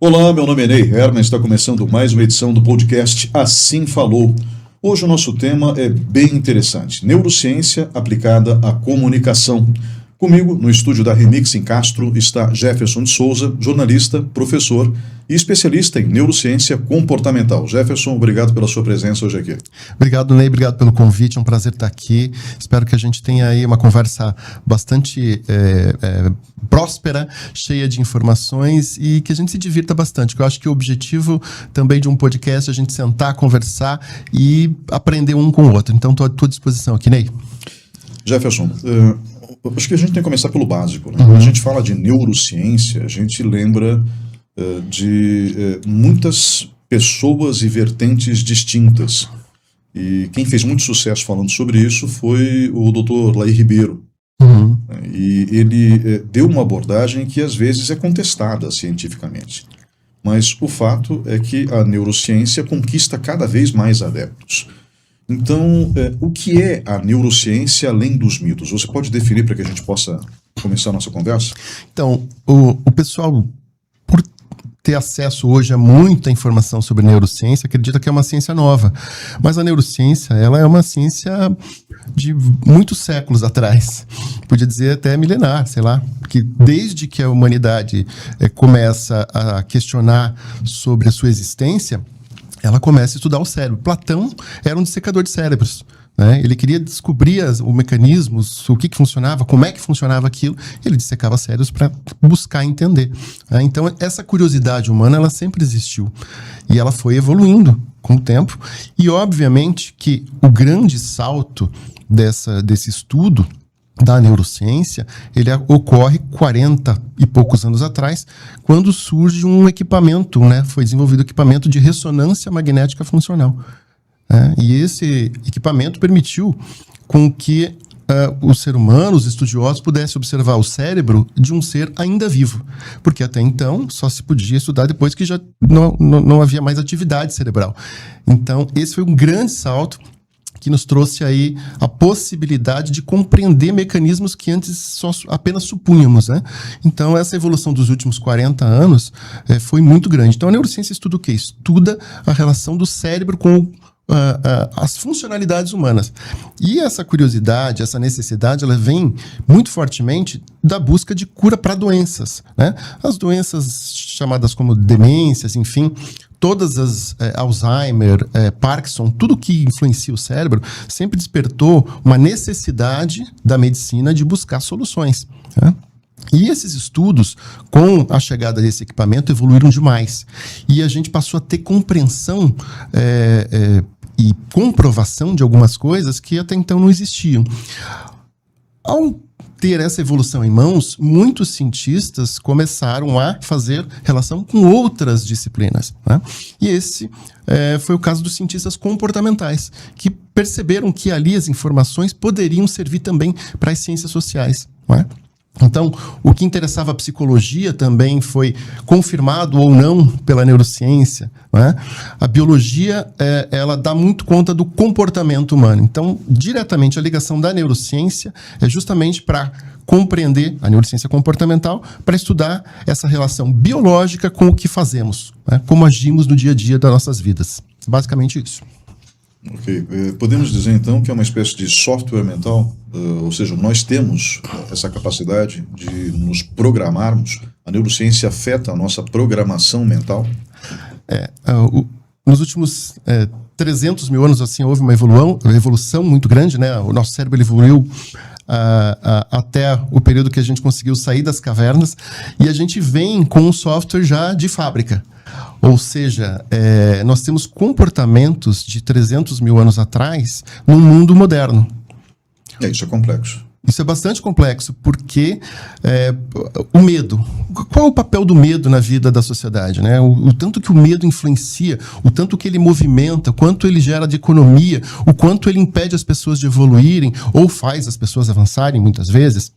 Olá, meu nome é Ney Herman, está começando mais uma edição do podcast Assim Falou. Hoje o nosso tema é bem interessante, neurociência aplicada à comunicação. Comigo, no estúdio da Remix em Castro, está Jefferson de Souza, jornalista, professor e especialista em neurociência comportamental. Jefferson, obrigado pela sua presença hoje aqui. Obrigado, Ney, obrigado pelo convite, é um prazer estar aqui. Espero que a gente tenha aí uma conversa bastante próspera, cheia de informações e que a gente se divirta bastante, que eu acho que o objetivo também de um podcast é a gente sentar, conversar e aprender um com o outro. Então, estou à tua disposição aqui, Ney. Jefferson, acho que a gente tem que começar pelo básico, né? Quando a gente fala de neurociência, a gente lembra de muitas pessoas e vertentes distintas. E quem fez muito sucesso falando sobre isso foi o Dr. Laí Ribeiro. E ele deu uma abordagem que às vezes é contestada cientificamente. Mas o fato é que a neurociência conquista cada vez mais adeptos. Então, o que é a neurociência além dos mitos? Você pode definir para que a gente possa começar a nossa conversa? Então, o pessoal, por ter acesso hoje a muita informação sobre neurociência, acredita que é uma ciência nova. Mas a neurociência, ela é uma ciência de muitos séculos atrás. Podia dizer até milenar, sei lá. Porque desde que a humanidade começa a questionar sobre a sua existência, ela começa a estudar o cérebro. Platão era um dissecador de cérebros, né? Ele queria descobrir os mecanismos, o que funcionava, como é que funcionava aquilo. Ele dissecava cérebros para buscar entender, né? Então, essa curiosidade humana, ela sempre existiu. E ela foi evoluindo com o tempo. E, obviamente, que o grande salto desse estudo da neurociência, ele ocorre 40 e poucos anos atrás, quando surge um equipamento, né? Foi desenvolvido um equipamento de ressonância magnética funcional. E esse equipamento permitiu com que o ser humano, os estudiosos, pudessem observar o cérebro de um ser ainda vivo. Porque até então só se podia estudar depois que já não havia mais atividade cerebral. Então, esse foi um grande salto que nos trouxe aí a possibilidade de compreender mecanismos que antes só apenas supunhamos, né? Então, essa evolução dos últimos 40 anos foi muito grande. Então, a neurociência estuda o quê? Estuda a relação do cérebro com as funcionalidades humanas. E essa curiosidade, essa necessidade, ela vem muito fortemente da busca de cura para doenças, né? As doenças chamadas como demências, enfim, todas as Alzheimer, Parkinson, tudo que influencia o cérebro, sempre despertou uma necessidade da medicina de buscar soluções, né? E esses estudos, com a chegada desse equipamento, evoluíram demais. E a gente passou a ter compreensão e comprovação de algumas coisas que até então não existiam. Ao ter essa evolução em mãos, muitos cientistas começaram a fazer relação com outras disciplinas, né? E esse foi o caso dos cientistas comportamentais, que perceberam que ali as informações poderiam servir também para as ciências sociais, não é? Então, o que interessava a psicologia também foi confirmado ou não pela neurociência, né? A biologia, ela dá muito conta do comportamento humano. Então, diretamente, a ligação da neurociência é justamente para compreender a neurociência comportamental, para estudar essa relação biológica com o que fazemos, né? Como agimos no dia a dia das nossas vidas. Basicamente isso. Ok. Podemos dizer, então, que é uma espécie de software mental? Ou seja, nós temos essa capacidade de nos programarmos? A neurociência afeta a nossa programação mental? Nos últimos 300 mil anos, assim, houve uma evolução muito grande, né? O nosso cérebro evoluiu até o período que a gente conseguiu sair das cavernas, e a gente vem com um software já de fábrica. Ou seja, nós temos comportamentos de 300 mil anos atrás num mundo moderno. Isso é complexo. Isso é bastante complexo, porque o medo. Qual é o papel do medo na vida da sociedade, né? O tanto que o medo influencia, o tanto que ele movimenta, o quanto ele gera de economia, o quanto ele impede as pessoas de evoluírem, ou faz as pessoas avançarem muitas vezes.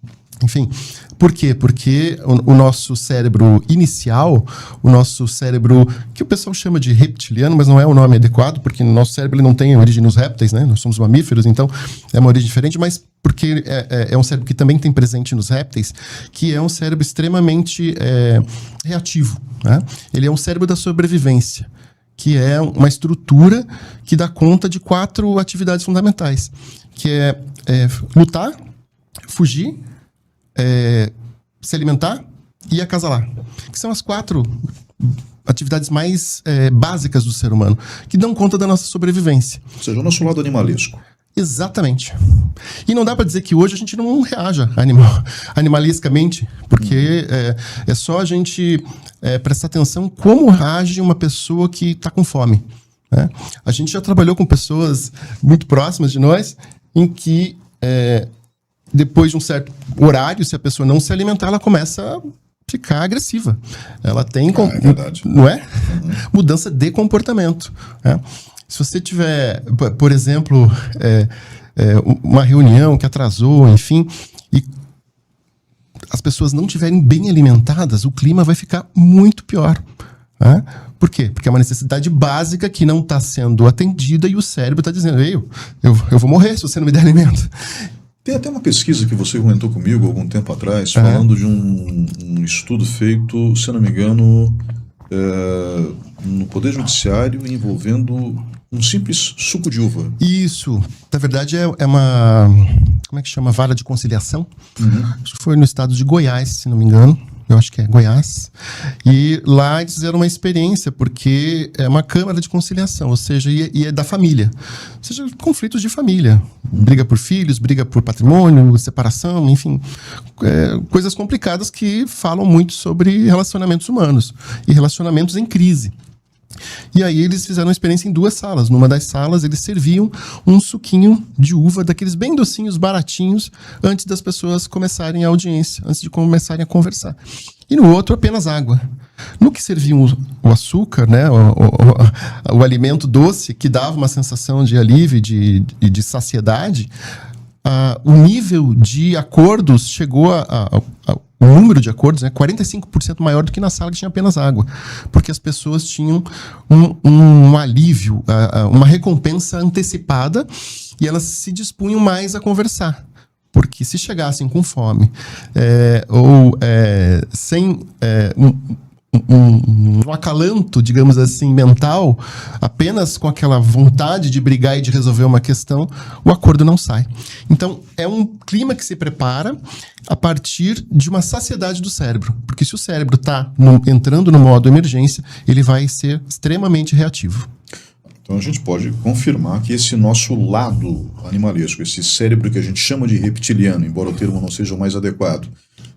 Enfim, por quê? Porque o nosso cérebro inicial, o nosso cérebro, que o pessoal chama de reptiliano, mas não é o nome adequado, porque o nosso cérebro ele não tem origem nos répteis, né? Nós somos mamíferos, então é uma origem diferente, mas porque é um cérebro que também tem presente nos répteis, que é um cérebro extremamente reativo, né? Ele é um cérebro da sobrevivência, que é uma estrutura que dá conta de 4 atividades fundamentais, que é lutar, fugir, se alimentar e acasalar, que são as 4 atividades mais básicas do ser humano, que dão conta da nossa sobrevivência. Ou seja, o nosso lado animalesco. Exatamente. E não dá para dizer que hoje a gente não reaja animalisticamente, porque é só a gente prestar atenção como age uma pessoa que está com fome, né? A gente já trabalhou com pessoas muito próximas de nós, em que depois de um certo horário, se a pessoa não se alimentar, ela começa a ficar agressiva. Ela tem, é verdade. não é? Mudança de comportamento, né? Se você tiver, por exemplo, uma reunião que atrasou, enfim, e as pessoas não estiverem bem alimentadas, o clima vai ficar muito pior, né? Por quê? Porque é uma necessidade básica que não está sendo atendida e o cérebro está dizendo, eu vou morrer se você não me der alimento. Tem até uma pesquisa que você comentou comigo algum tempo atrás, falando de um estudo feito, se eu não me engano, no Poder Judiciário, envolvendo um simples suco de uva. Isso. Na verdade, é uma... Como é que chama? Vara de conciliação. Acho que foi no estado de Goiás, se não me engano. Eu acho que é Goiás. E lá eles fizeram uma experiência, porque é uma câmara de conciliação, ou seja, e é da família. Ou seja, conflitos de família. Briga por filhos, briga por patrimônio, separação, enfim. Coisas complicadas que falam muito sobre relacionamentos humanos e relacionamentos em crise. E aí eles fizeram uma experiência em 2 salas. Numa das salas, eles serviam um suquinho de uva, daqueles bem docinhos, baratinhos, antes das pessoas começarem a audiência, antes de começarem a conversar. E no outro, apenas água. No que serviam o açúcar, né, o alimento doce, que dava uma sensação de alívio e de saciedade, o nível de acordos chegou o número de acordos, né, 45% maior do que na sala que tinha apenas água, porque as pessoas tinham um alívio, uma recompensa antecipada, e elas se dispunham mais a conversar. Porque se chegassem com fome ou sem um acalanto, digamos assim, mental, apenas com aquela vontade de brigar e de resolver uma questão, o acordo não sai. Então, é um clima que se prepara a partir de uma saciedade do cérebro. Porque se o cérebro está entrando no modo emergência, ele vai ser extremamente reativo. Então a gente pode confirmar que esse nosso lado animalesco, esse cérebro que a gente chama de reptiliano, embora o termo não seja o mais adequado,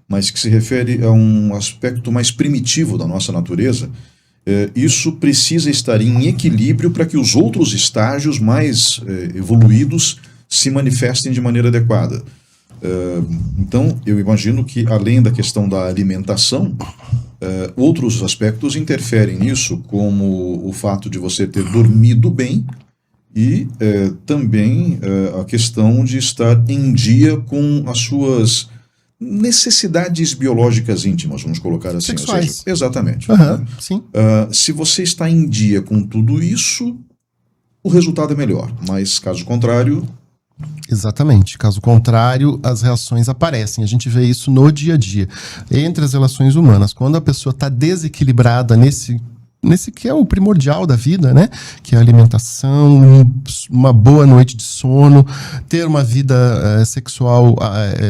mas que se refere a um aspecto mais primitivo da nossa natureza, isso precisa estar em equilíbrio para que os outros estágios mais evoluídos se manifestem de maneira adequada. Então, eu imagino que, além da questão da alimentação, outros aspectos interferem nisso, como o fato de você ter dormido bem e também a questão de estar em dia com as suas necessidades biológicas íntimas, vamos colocar assim. Sexuais. Ou seja, exatamente. Sim. Se você está em dia com tudo isso, o resultado é melhor, mas caso contrário... Exatamente. Caso contrário, as reações aparecem. A gente vê isso no dia a dia. Entre as relações humanas, quando a pessoa está desequilibrada nesse que é o primordial da vida, né? Que é a alimentação, uma boa noite de sono, ter uma vida sexual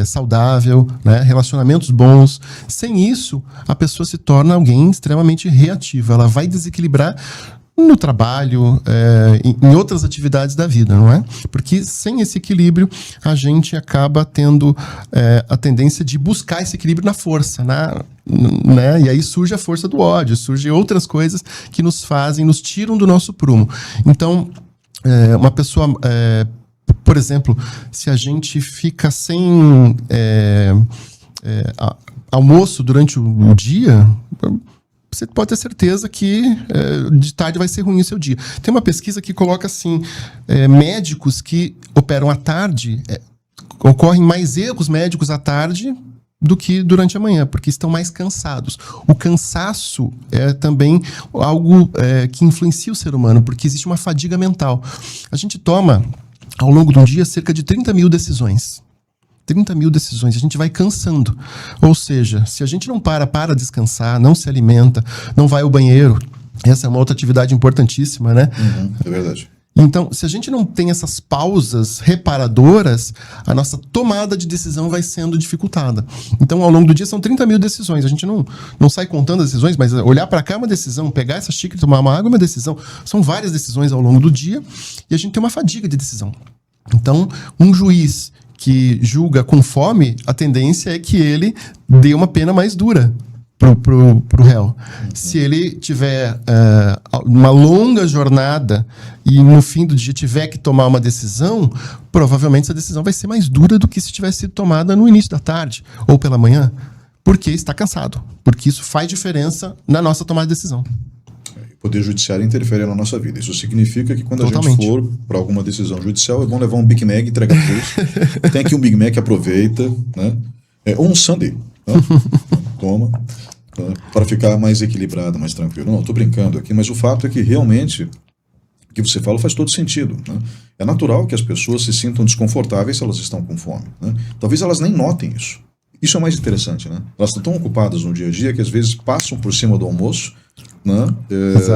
saudável, né? Relacionamentos bons. Sem isso, a pessoa se torna alguém extremamente reativa. Ela vai desequilibrar no trabalho, em outras atividades da vida, não é? Porque sem esse equilíbrio, a gente acaba tendo a tendência de buscar esse equilíbrio na força, né? E aí surge a força do ódio, surgem outras coisas que nos tiram do nosso prumo. Então, uma pessoa, por exemplo, se a gente fica sem almoço durante o dia... Você pode ter certeza que de tarde vai ser ruim o seu dia. Tem uma pesquisa que coloca assim, médicos que operam à tarde, ocorrem mais erros médicos à tarde do que durante a manhã, porque estão mais cansados. O cansaço é também algo que influencia o ser humano, porque existe uma fadiga mental. A gente toma, ao longo do dia, cerca de 30 mil decisões. 30 mil decisões, a gente vai cansando. Ou seja, se a gente não para descansar, não se alimenta, não vai ao banheiro, essa é uma outra atividade importantíssima, né? É verdade. Então, se a gente não tem essas pausas reparadoras, a nossa tomada de decisão vai sendo dificultada. Então, ao longo do dia, são 30 mil decisões. A gente não sai contando as decisões, mas olhar para cá é uma decisão, pegar essa xícara e tomar uma água é uma decisão. São várias decisões ao longo do dia e a gente tem uma fadiga de decisão. Então, um juiz que julga com fome, a tendência é que ele dê uma pena mais dura pro réu. Se ele tiver uma longa jornada e no fim do dia tiver que tomar uma decisão, provavelmente essa decisão vai ser mais dura do que se tivesse sido tomada no início da tarde ou pela manhã, porque está cansado, porque isso faz diferença na nossa tomada de decisão. O Poder Judiciário interfere na nossa vida. Isso significa que quando Totalmente. a gente for para alguma decisão judicial, é bom levar um Big Mac e entregar três. Tem aqui um Big Mac, aproveita, né? Ou um sundae, né? Toma, né? Para ficar mais equilibrado, mais tranquilo. Não, estou brincando aqui, mas o fato é que realmente o que você fala faz todo sentido, né? É natural que as pessoas se sintam desconfortáveis se elas estão com fome, né? Talvez elas nem notem isso. Isso é o mais interessante, né? Elas estão tão ocupadas no dia a dia que às vezes passam por cima do almoço, né?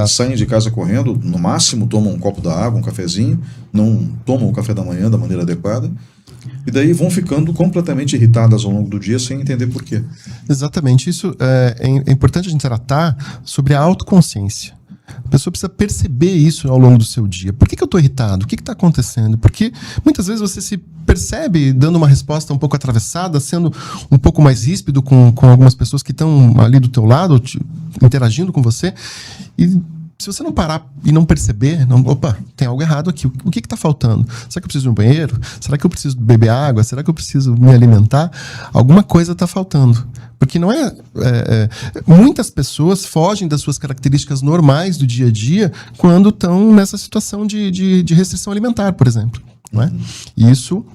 Saem de casa correndo, no máximo tomam um copo d'água, um cafezinho, não tomam o café da manhã da maneira adequada, e daí vão ficando completamente irritadas ao longo do dia sem entender por quê. Exatamente. Isso é importante a gente tratar sobre a autoconsciência. A pessoa precisa perceber isso ao longo do seu dia. Por que eu estou irritado? O que está acontecendo? Porque muitas vezes você se percebe dando uma resposta um pouco atravessada, sendo um pouco mais ríspido com algumas pessoas que estão ali do teu lado, interagindo com você. E se você não parar e não perceber, opa, tem algo errado aqui. O que está faltando? Será que eu preciso de um banheiro? Será que eu preciso beber água? Será que eu preciso me alimentar? Alguma coisa está faltando. Porque não muitas pessoas fogem das suas características normais do dia a dia quando estão nessa situação de restrição alimentar, por exemplo. Não é? E isso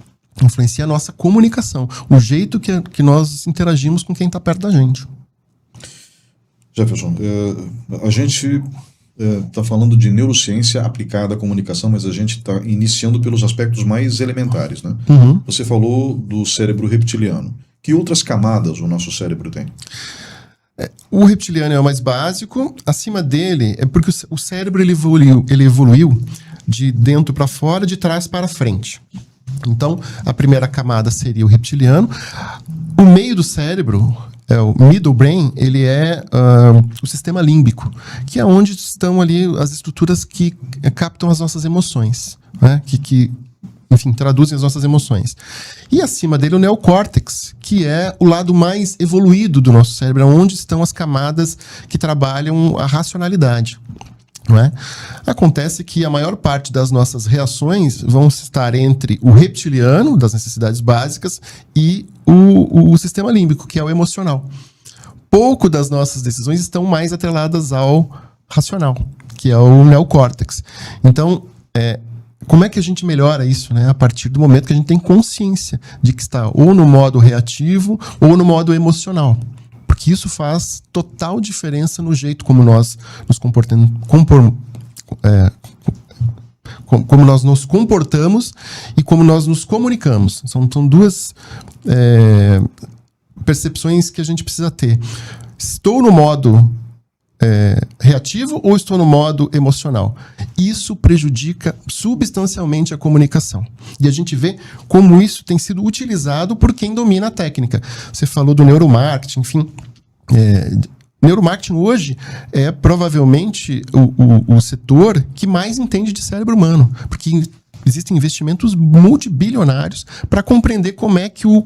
influencia a nossa comunicação, o jeito que nós interagimos com quem está perto da gente. Jefferson, a gente está falando de neurociência aplicada à comunicação, mas a gente está iniciando pelos aspectos mais elementares, né? Uhum. Você falou do cérebro reptiliano. Que outras camadas o nosso cérebro tem? O reptiliano é o mais básico. Acima dele é porque o cérebro ele evoluiu de dentro para fora, de trás para frente. Então, a primeira camada seria o reptiliano. O meio do cérebro, o middle brain, ele é o sistema límbico, que é onde estão ali as estruturas que captam as nossas emoções, né? Enfim, traduzem as nossas emoções. E acima dele o neocórtex, que é o lado mais evoluído do nosso cérebro, onde estão as camadas que trabalham a racionalidade. Não é? Acontece que a maior parte das nossas reações vão estar entre o reptiliano, das necessidades básicas, e o sistema límbico, que é o emocional. Pouco das nossas decisões estão mais atreladas ao racional, que é o neocórtex. Então, como é que a gente melhora isso, né? A partir do momento que a gente tem consciência de que está ou no modo reativo ou no modo emocional. Porque isso faz total diferença no jeito como nós nos comportamos, como nós nos comportamos e como nós nos comunicamos. São duas percepções que a gente precisa ter. Estou no modo reativo ou estou no modo emocional? Isso prejudica substancialmente a comunicação. E a gente vê como isso tem sido utilizado por quem domina a técnica. Você falou do neuromarketing, enfim. Neuromarketing hoje é provavelmente o setor que mais entende de cérebro humano, porque existem investimentos multibilionários para compreender como é que o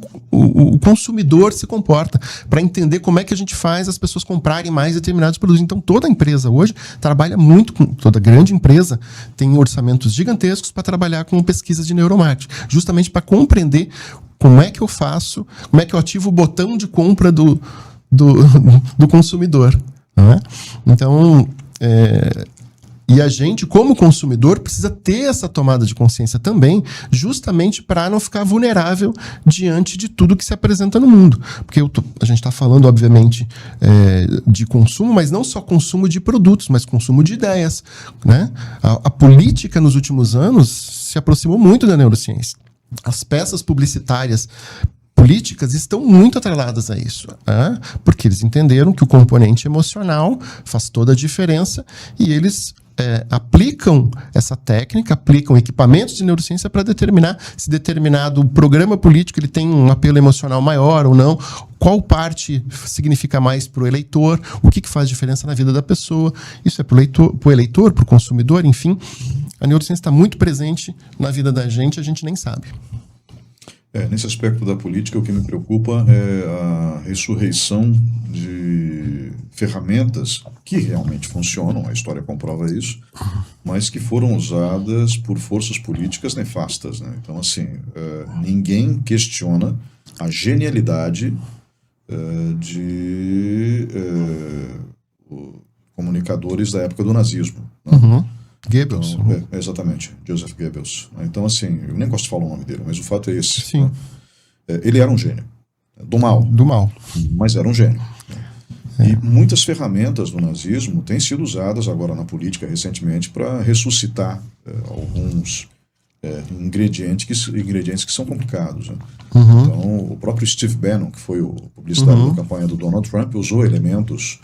consumidor se comporta, para entender como é que a gente faz as pessoas comprarem mais determinados produtos. Então, toda empresa hoje trabalha muito toda grande empresa tem orçamentos gigantescos para trabalhar com pesquisas de neuromarketing, justamente para compreender como é que eu faço, como é que eu ativo o botão de compra do consumidor. Não é? Então, E a gente, como consumidor, precisa ter essa tomada de consciência também, justamente para não ficar vulnerável diante de tudo que se apresenta no mundo. Porque a gente está falando, obviamente, de consumo, mas não só consumo de produtos, mas consumo de ideias, né? A política, nos últimos anos, se aproximou muito da neurociência. As peças publicitárias políticas estão muito atreladas a isso, né? Porque eles entenderam que o componente emocional faz toda a diferença e eles aplicam essa técnica, aplicam equipamentos de neurociência para determinar se determinado programa político ele tem um apelo emocional maior ou não, qual parte significa mais para o eleitor, o que faz diferença na vida da pessoa. Isso é para o eleitor, para o consumidor, enfim. A neurociência está muito presente na vida da gente, a gente nem sabe. Nesse aspecto da política, o que me preocupa é a ressurreição de ferramentas que realmente funcionam, a história comprova isso, mas que foram usadas por forças políticas nefastas, né? Então, assim, ninguém questiona a genialidade de comunicadores da época do nazismo, né? Uhum. Goebbels. Então, exatamente, Joseph Goebbels. Então, assim, eu nem gosto de falar o nome dele, mas o fato é esse. Sim. Né? Ele era um gênio, do mal. Do mal. Mas era um gênio. E muitas ferramentas do nazismo têm sido usadas agora na política recentemente para ressuscitar alguns ingredientes que são complicados, né? Uhum. Então, o próprio Steve Bannon, que foi o publicitário da campanha do Donald Trump, usou elementos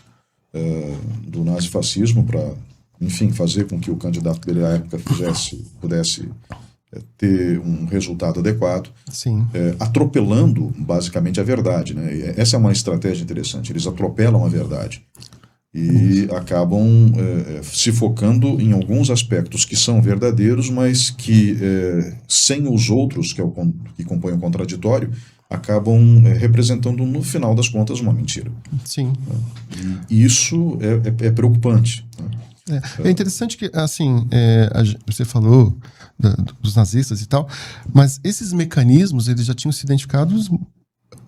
do nazifascismo para, enfim, fazer com que o candidato dele à época pudesse ter um resultado adequado, Sim. Atropelando basicamente a verdade, né? E essa é uma estratégia interessante. Eles atropelam a verdade e acabam se focando em alguns aspectos que são verdadeiros, mas que sem os outros que compõem o contraditório acabam representando no final das contas uma mentira. Sim. E isso é preocupante, né? É interessante que, assim, você falou dos nazistas e tal, mas esses mecanismos eles já tinham sido identificados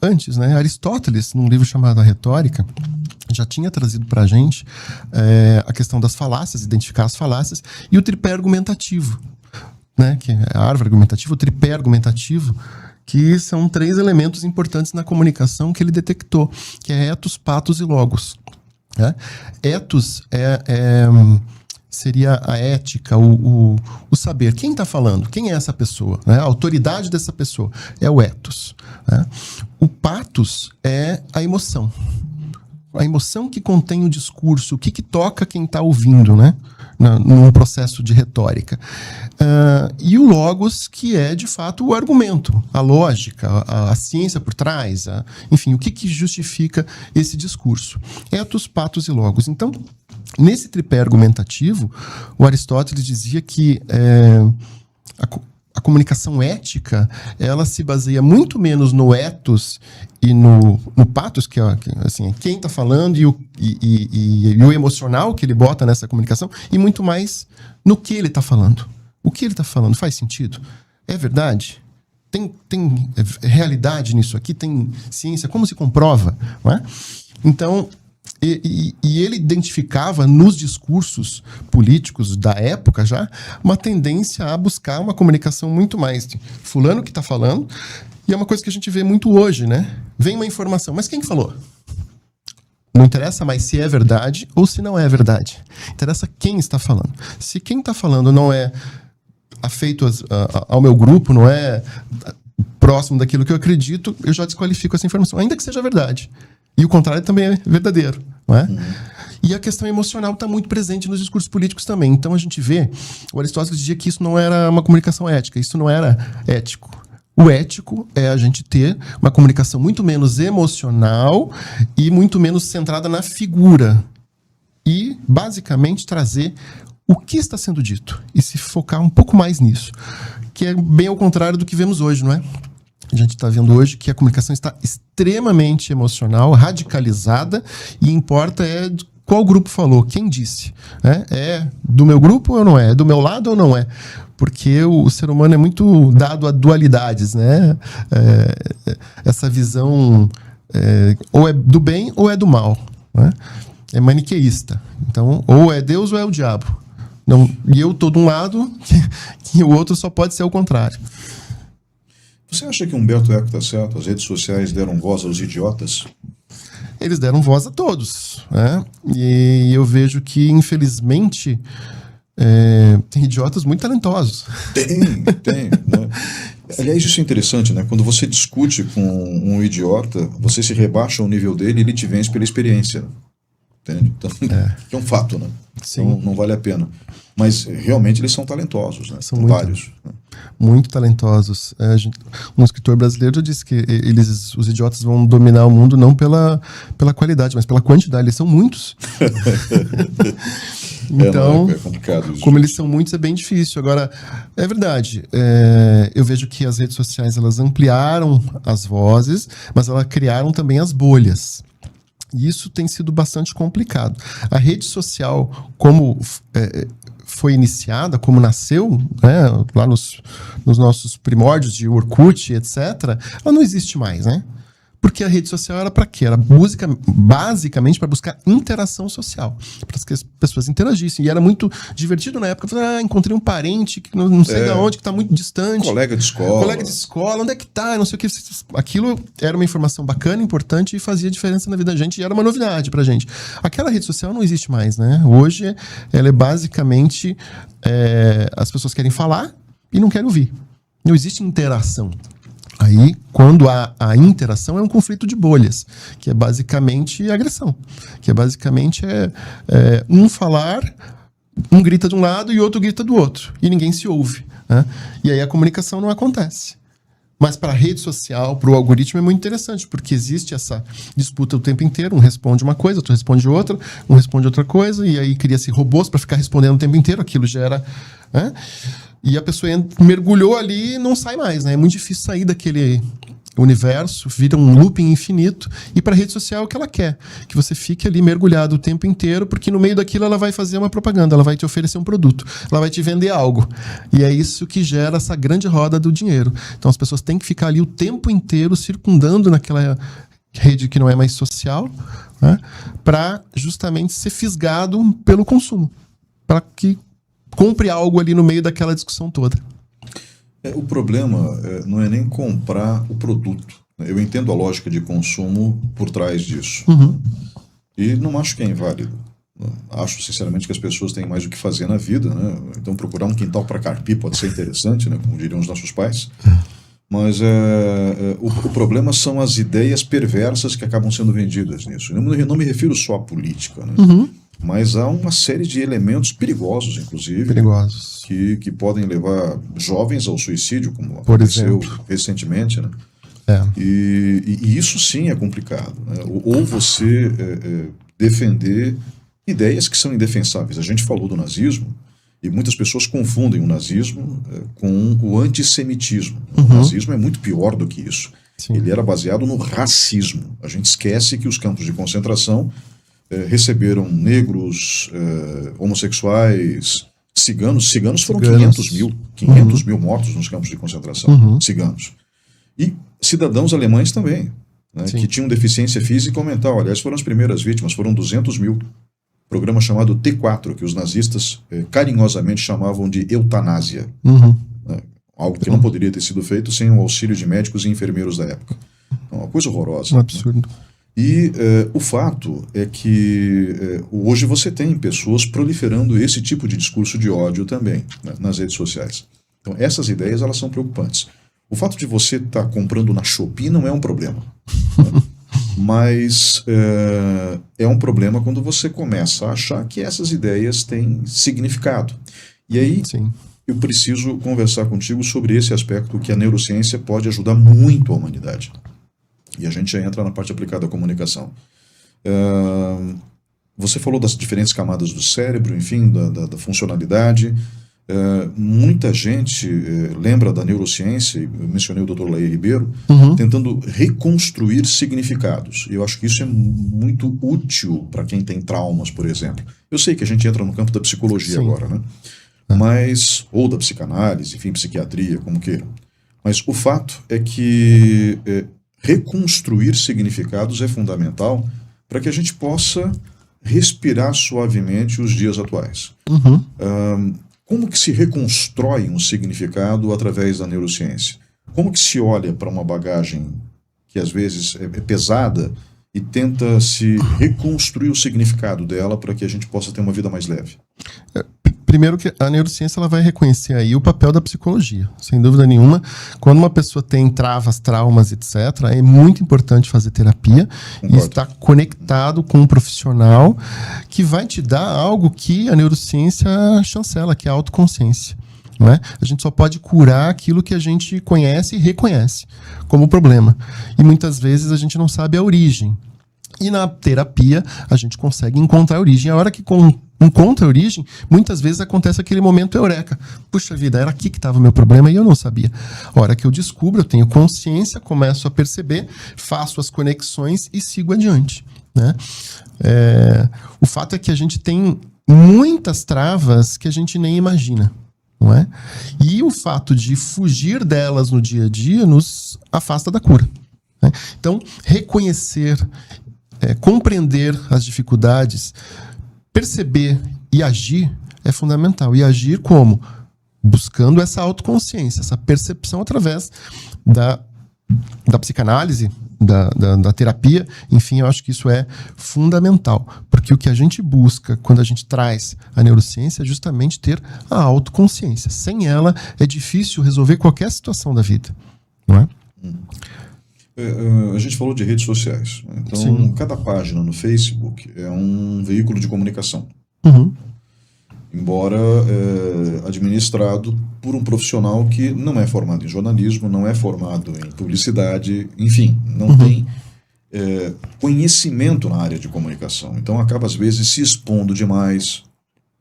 antes, né? Aristóteles, num livro chamado A Retórica, já tinha trazido para a gente a questão das falácias, identificar as falácias, e o tripé argumentativo, né? Que é a árvore argumentativa, o tripé argumentativo, que são 3 elementos importantes na comunicação que ele detectou, que é ethos, pathos e logos. Ethos seria a ética, o saber. Quem está falando? Quem é essa pessoa? A autoridade dessa pessoa é o ethos. O pathos é a emoção. A emoção que contém o discurso, o que toca quem está ouvindo, né? Num processo de retórica. E o logos, que é, de fato, o argumento, a lógica, a ciência por trás, enfim, o que justifica esse discurso. Ethos, pathos e logos. Então, nesse tripé argumentativo, o Aristóteles dizia que a comunicação ética, ela se baseia muito menos no ethos e no pathos, que é assim, quem está falando e o emocional que ele bota nessa comunicação, e muito mais no que ele está falando. O que ele está falando faz sentido? É verdade? Tem realidade nisso aqui? Tem ciência? Como se comprova? Não é? Então, e ele identificava nos discursos políticos da época já uma tendência a buscar uma comunicação muito mais de fulano que está falando, e é uma coisa que a gente vê muito hoje, né? Vem uma informação, mas quem falou? Não interessa mais se é verdade ou se não é verdade. Interessa quem está falando. Se quem está falando não é afeito ao meu grupo, não é próximo daquilo que eu acredito, eu já desqualifico essa informação, ainda que seja verdade. E o contrário também é verdadeiro, não é? E a questão emocional está muito presente nos discursos políticos também. Então a gente vê, o Aristóteles dizia que isso não era uma comunicação ética, isso não era ético. O ético é a gente ter uma comunicação muito menos emocional e muito menos centrada na figura. E, basicamente, trazer o que está sendo dito e se focar um pouco mais nisso. Que é bem ao contrário do que vemos hoje, não é? A gente está vendo hoje que a comunicação está extremamente emocional, radicalizada, e importa qual grupo falou, quem disse. É do meu grupo ou não é? É do meu lado ou não é? Porque o ser humano é muito dado a dualidades, né? Essa visão ou é do bem ou é do mal, né? É maniqueísta. Então, ou é Deus ou é o diabo. Não, e eu tô de um lado e o outro só pode ser o contrário. Você acha que Humberto Eco está certo? As redes sociais deram voz aos idiotas? Eles deram voz a todos, né? E eu vejo que, infelizmente, tem idiotas muito talentosos. Tem, né? Aliás, isso é interessante, né? Quando você discute com um idiota, você se rebaixa ao nível dele e ele te vence pela experiência. Entende? Então, que é um fato, né? Sim. Então, não vale a pena. Mas realmente eles são talentosos, né? São muito, vários. Né? Muito talentosos. Um escritor brasileiro já disse que os idiotas vão dominar o mundo não pela qualidade, mas pela quantidade. Eles são muitos. Então, é complicado isso. Como eles são muitos, é bem difícil. Agora, é verdade. Eu vejo que as redes sociais elas ampliaram as vozes, mas elas criaram também as bolhas. E isso tem sido bastante complicado. A rede social, como foi iniciada, como nasceu, né, lá nos nossos primórdios de Orkut, etc., ela não existe mais, né? Porque a rede social era para quê? Era basicamente para buscar interação social, para que as pessoas interagissem. E era muito divertido na época. Eu falei, encontrei um parente que não sei de onde, que está muito distante. Colega de escola. Onde é que tá? Não sei o que. Aquilo era uma informação bacana, importante e fazia diferença na vida da gente e era uma novidade pra gente. Aquela rede social não existe mais, né? Hoje, ela é basicamente as pessoas querem falar e não querem ouvir. Não existe interação. Aí, quando há a interação, é um conflito de bolhas, que é basicamente agressão. Que é basicamente um falar, um grita de um lado e outro grita do outro. E ninguém se ouve, né? E aí a comunicação não acontece. Mas para a rede social, para o algoritmo, é muito interessante, porque existe essa disputa o tempo inteiro. Um responde uma coisa, outro responde outra, um responde outra coisa, e aí cria-se robôs para ficar respondendo o tempo inteiro. Aquilo gera... né? E a pessoa mergulhou ali e não sai mais, né? É muito difícil sair daquele universo, vira um looping infinito. E para a rede social é o que ela quer, que você fique ali mergulhado o tempo inteiro, porque no meio daquilo ela vai fazer uma propaganda, ela vai te oferecer um produto, ela vai te vender algo. E é isso que gera essa grande roda do dinheiro. Então as pessoas têm que ficar ali o tempo inteiro circundando naquela rede que não é mais social, né? Para justamente ser fisgado pelo consumo, para que compre algo ali no meio daquela discussão toda. O problema não é nem comprar o produto. Eu entendo a lógica de consumo por trás disso. Uhum. E não acho que é inválido. Acho, sinceramente, que as pessoas têm mais o que fazer na vida, né? Então, procurar um quintal para carpir pode ser interessante, né? Como diriam os nossos pais. Mas o problema são as ideias perversas que acabam sendo vendidas nisso. Eu não me refiro só à política, né? Uhum. Mas há uma série de elementos perigosos, inclusive, que podem levar jovens ao suicídio, como aconteceu recentemente, né? E isso sim é complicado, né? Ou você defender ideias que são indefensáveis. A gente falou do nazismo e muitas pessoas confundem o nazismo com o antissemitismo. O nazismo é muito pior do que isso. Sim. Ele era baseado no racismo. A gente esquece que os campos de concentração receberam negros, homossexuais, ciganos. Ciganos foram 500 mil mortos nos campos de concentração. Ciganos. E cidadãos alemães também, né, que tinham deficiência física ou mental. Aliás, foram as primeiras vítimas, foram 200 mil. Programa chamado T4, que os nazistas carinhosamente chamavam de eutanásia. Algo que não poderia ter sido feito sem o auxílio de médicos e enfermeiros da época. Então, uma coisa horrorosa. Um absurdo. Né? E o fato é que hoje você tem pessoas proliferando esse tipo de discurso de ódio também, né, nas redes sociais. Então essas ideias elas são preocupantes. O fato de você estar comprando na Shopee não é um problema, né? Mas é um problema quando você começa a achar que essas ideias têm significado. E aí eu preciso conversar contigo sobre esse aspecto que a neurociência pode ajudar muito a humanidade. E a gente já entra na parte aplicada à comunicação. Você falou das diferentes camadas do cérebro, enfim, da funcionalidade. Muita gente lembra da neurociência, eu mencionei o Dr. Laí Ribeiro, tentando reconstruir significados. E eu acho que isso é muito útil para quem tem traumas, por exemplo. Eu sei que a gente entra no campo da psicologia agora, né? Mas, ou da psicanálise, enfim, psiquiatria, como queiram. Mas o fato é que reconstruir significados é fundamental para que a gente possa respirar suavemente os dias atuais. Como que se reconstrói um significado através da neurociência? Como que se olha para uma bagagem que às vezes é pesada e tenta se reconstruir o significado dela para que a gente possa ter uma vida mais leve? Primeiro que a neurociência ela vai reconhecer aí o papel da psicologia, sem dúvida nenhuma. Quando uma pessoa tem travas, traumas, etc., é muito importante fazer terapia. Concordo. E estar conectado com um profissional que vai te dar algo que a neurociência chancela, que é a autoconsciência. Não é? A gente só pode curar aquilo que a gente conhece e reconhece como problema. E muitas vezes a gente não sabe a origem. E na terapia a gente consegue encontrar a origem. A hora que encontra a origem, muitas vezes acontece aquele momento eureka. Puxa vida, era aqui que estava o meu problema e eu não sabia. A hora que eu descubro, eu tenho consciência, começo a perceber, faço as conexões e sigo adiante. Né? O fato é que a gente tem muitas travas que a gente nem imagina. Não é? E o fato de fugir delas no dia a dia nos afasta da cura. Né? Então, reconhecer, compreender as dificuldades, perceber e agir é fundamental. E agir como? Buscando essa autoconsciência, essa percepção através da psicanálise, da terapia. Enfim, eu acho que isso é fundamental. Porque o que a gente busca quando a gente traz a neurociência é justamente ter a autoconsciência. Sem ela, é difícil resolver qualquer situação da vida. Não é? A gente falou de redes sociais. Então, sim, cada página no Facebook é um veículo de comunicação. Embora administrado por um profissional que não é formado em jornalismo, não é formado em publicidade, enfim, não tem conhecimento na área de comunicação. Então acaba às vezes se expondo demais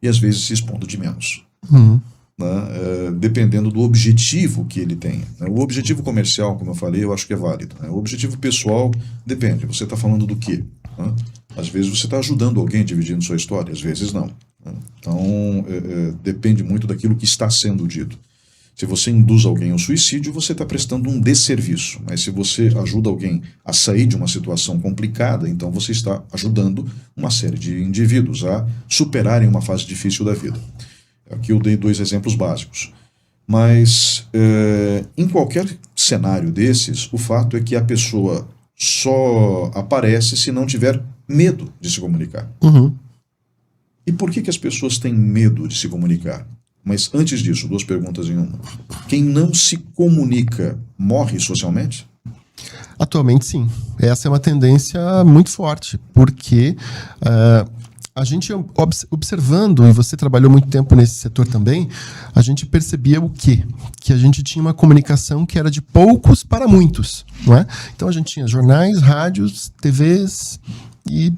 e às vezes se expondo de menos. Né? Dependendo do objetivo que ele tem. O objetivo comercial, como eu falei, eu acho que é válido. O objetivo pessoal depende. Você está falando do quê? Né? Às vezes você está ajudando alguém dividindo sua história, às vezes não. Então, depende muito daquilo que está sendo dito. Se você induz alguém ao suicídio, você está prestando um desserviço. Mas se você ajuda alguém a sair de uma situação complicada, então você está ajudando uma série de indivíduos a superarem uma fase difícil da vida. Aqui eu dei 2 exemplos básicos. Mas, em qualquer cenário desses, o fato é que a pessoa só aparece se não tiver medo de se comunicar. E por que as pessoas têm medo de se comunicar? Mas antes disso, 2 perguntas em uma. Quem não se comunica morre socialmente? Atualmente, sim. Essa é uma tendência muito forte, porque a gente observando, e você trabalhou muito tempo nesse setor também, a gente percebia o quê? Que a gente tinha uma comunicação que era de poucos para muitos. Não é? Então a gente tinha jornais, rádios, TVs e...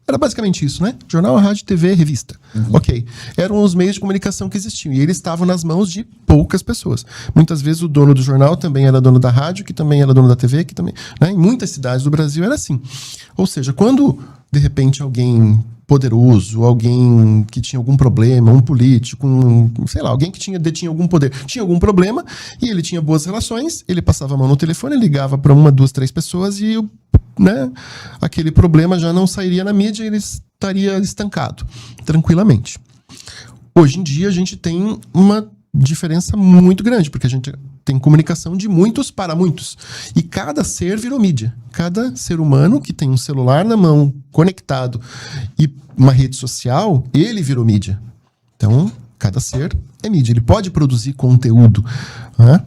Era basicamente isso, né? Jornal, rádio, TV, revista. Ok. Eram os meios de comunicação que existiam. E eles estavam nas mãos de poucas pessoas. Muitas vezes o dono do jornal também era dono da rádio, que também era dono da TV, que também... Né? Em muitas cidades do Brasil era assim. Ou seja, quando, de repente, alguém poderoso, alguém que tinha algum problema, um político, sei lá, alguém que detinha algum poder, tinha algum problema, e ele tinha boas relações, ele passava a mão no telefone, ligava para 1, 2, 3 pessoas e... Né? Aquele problema já não sairia na mídia e ele estaria estancado, tranquilamente. Hoje em dia a gente tem uma diferença muito grande, porque a gente tem comunicação de muitos para muitos. E cada ser virou mídia. Cada ser humano que tem um celular na mão, conectado, e uma rede social, ele virou mídia. Então, cada ser é mídia. Ele pode produzir conteúdo, né?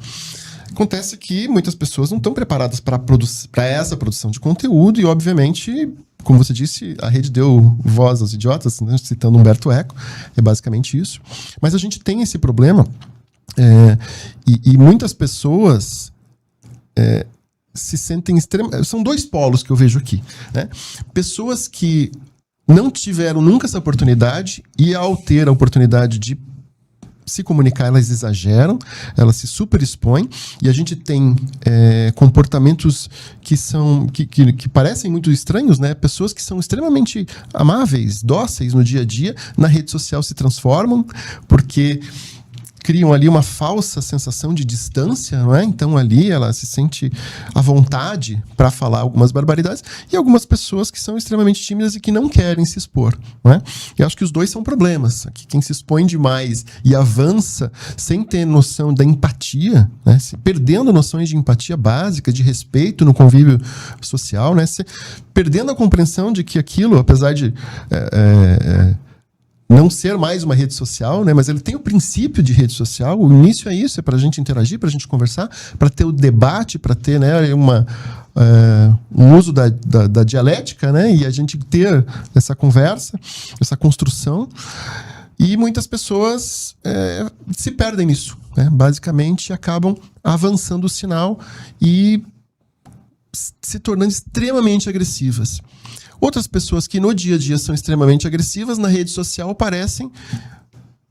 Acontece que muitas pessoas não estão preparadas para essa produção de conteúdo e, obviamente, como você disse, a rede deu voz aos idiotas, né? Citando Humberto Eco, é basicamente isso. Mas a gente tem esse problema e muitas pessoas se sentem extremamente... São 2 polos que eu vejo aqui, né? Pessoas que não tiveram nunca essa oportunidade e, ao ter a oportunidade de se comunicar, elas exageram, elas se superexpõem, e a gente tem comportamentos que parecem muito estranhos, né? Pessoas que são extremamente amáveis, dóceis no dia a dia, na rede social se transformam, porque criam ali uma falsa sensação de distância, não é? Então ali ela se sente à vontade para falar algumas barbaridades, e algumas pessoas que são extremamente tímidas e que não querem se expor, não é? E acho que os dois são problemas. Aqui, quem se expõe demais e avança sem ter noção da empatia, né? Perdendo noções de empatia básica, de respeito no convívio social, né? Perdendo a compreensão de que aquilo, apesar de não ser mais uma rede social, né, mas ele tem o princípio de rede social. O início é isso, é para a gente interagir, para a gente conversar, para ter o debate, para ter, né, um uso da dialética, né, e a gente ter essa conversa, essa construção. E muitas pessoas se perdem nisso, né, basicamente acabam avançando o sinal e se tornando extremamente agressivas. Outras pessoas que no dia a dia são extremamente agressivas, na rede social parecem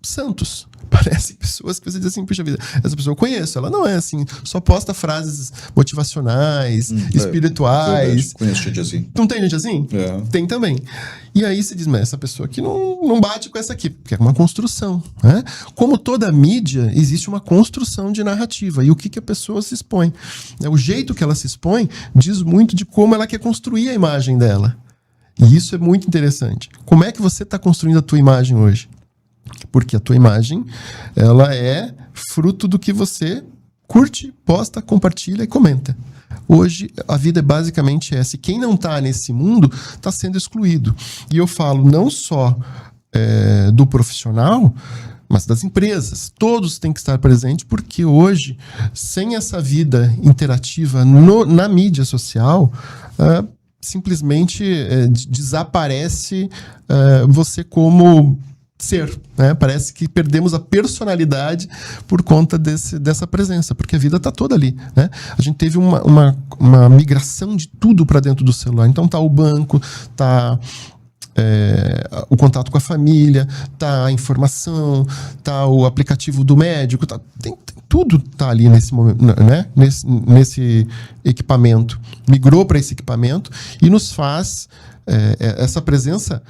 santos. Parecem pessoas que você diz assim, puxa vida, essa pessoa eu conheço, ela não é assim, só posta frases motivacionais, espirituais. Conheço gente assim. Não tem gente assim? É. Tem também. E aí se diz, mas essa pessoa aqui não bate com essa aqui, porque é uma construção, né? Como toda mídia, existe uma construção de narrativa, e o que a pessoa se expõe. O jeito que ela se expõe diz muito de como ela quer construir a imagem dela. E isso é muito interessante. Como é que você está construindo a tua imagem hoje? Porque a tua imagem, ela é fruto do que você curte, posta, compartilha e comenta. Hoje, a vida é basicamente essa. E quem não está nesse mundo está sendo excluído. E eu falo não só do profissional, mas das empresas. Todos têm que estar presentes, porque hoje, sem essa vida interativa na mídia social, simplesmente desaparece você como ser, né? Parece que perdemos a personalidade por conta dessa presença, porque a vida está toda ali, né? A gente teve uma migração de tudo para dentro do celular. Então tá o banco, tá o contato com a família, tá a informação, tá o aplicativo do médico, tudo tá ali nesse momento, né? Nesse equipamento. Migrou para esse equipamento e nos faz essa presença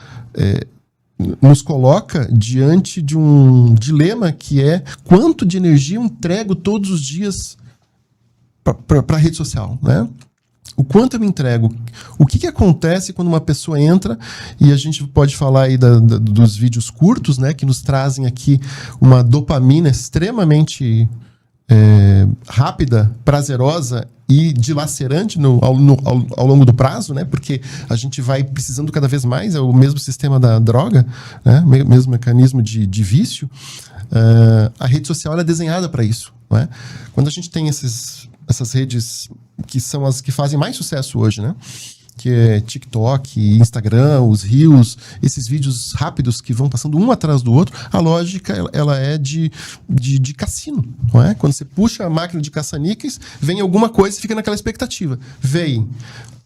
nos coloca diante de um dilema, que é quanto de energia eu entrego todos os dias para a rede social, né? O quanto eu me entrego. O que acontece quando uma pessoa entra, e a gente pode falar aí dos vídeos curtos, né, que nos trazem aqui uma dopamina extremamente rápida, prazerosa e dilacerante ao longo do prazo, né? Porque a gente vai precisando cada vez mais, é o mesmo sistema da droga, né? Mesmo mecanismo de vício. A rede social ela é desenhada para isso, né? Quando a gente tem essas redes que são as que fazem mais sucesso hoje, né? Que é TikTok, Instagram, os Reels, esses vídeos rápidos que vão passando um atrás do outro, a lógica ela é de cassino, não é? Quando você puxa a máquina de caça-níqueis, vem alguma coisa e fica naquela expectativa. Vem,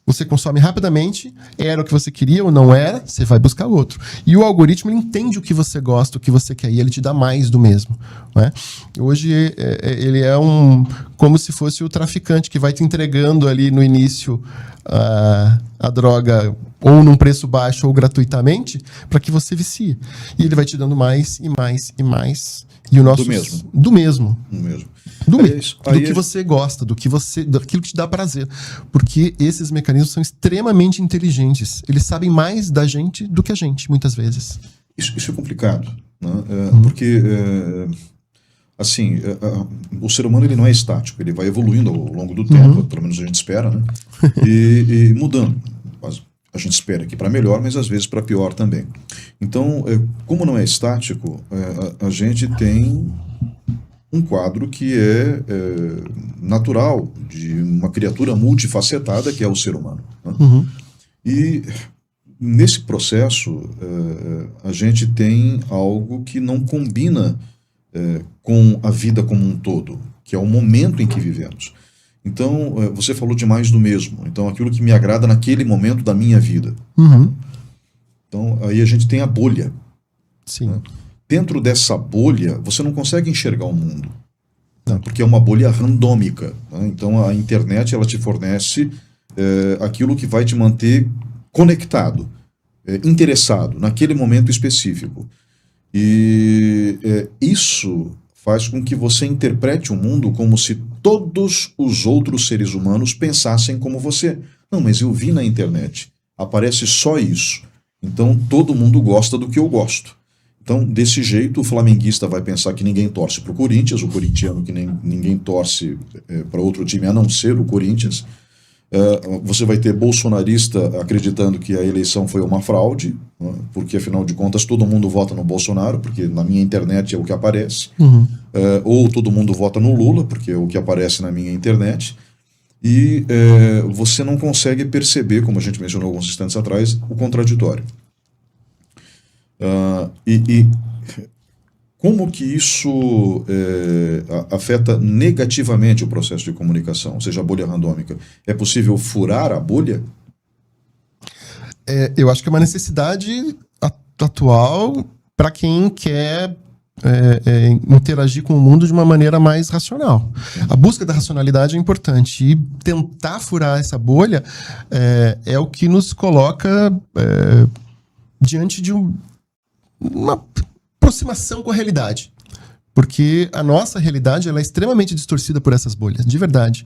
você consome rapidamente, era o que você queria ou não era, você vai buscar outro. E o algoritmo ele entende o que você gosta, o que você quer, e ele te dá mais do mesmo, não é? Hoje ele é como se fosse o traficante que vai te entregando ali no início a droga ou num preço baixo ou gratuitamente para que você vicie. E ele vai te dando mais e mais e mais. E o nosso do mesmo. Do que você gosta, daquilo que te dá prazer. Porque esses mecanismos são extremamente inteligentes. Eles sabem mais da gente do que a gente, muitas vezes. Isso é complicado, né? Porque assim, o ser humano ele não é estático, ele vai evoluindo ao longo do tempo, pelo menos a gente espera, né? E mudando. A gente espera que para melhor, mas às vezes para pior também. Então, como não é estático, a gente tem um quadro que é natural de uma criatura multifacetada que é o ser humano, né? E nesse processo a gente tem algo que não combina com a vida como um todo, que é o momento em que vivemos. Então, você falou de mais do mesmo. Então, aquilo que me agrada naquele momento da minha vida. Então, aí a gente tem a bolha. Sim. Né? Dentro dessa bolha, você não consegue enxergar o mundo. Né? Porque é uma bolha randômica. Né? Então, a internet ela te fornece aquilo que vai te manter conectado, interessado naquele momento específico. E isso faz com que você interprete o mundo como se todos os outros seres humanos pensassem como você. Não, mas eu vi na internet, aparece só isso. Então todo mundo gosta do que eu gosto. Então, desse jeito, o flamenguista vai pensar que ninguém torce para o Corinthians, o corintiano que ninguém torce para outro time a não ser o Corinthians. Você vai ter bolsonarista acreditando que a eleição foi uma fraude, porque afinal de contas todo mundo vota no Bolsonaro, porque na minha internet é o que aparece. Ou todo mundo vota no Lula, porque é o que aparece na minha internet. E você não consegue perceber, como a gente mencionou alguns instantes atrás, o contraditório. Como que isso afeta negativamente o processo de comunicação, ou seja, a bolha randômica? É possível furar a bolha? Eu acho que é uma necessidade atual para quem quer interagir com o mundo de uma maneira mais racional. A busca da racionalidade é importante, e tentar furar essa bolha é o que nos coloca diante de uma aproximação com a realidade. Porque a nossa realidade ela é extremamente distorcida por essas bolhas, de verdade.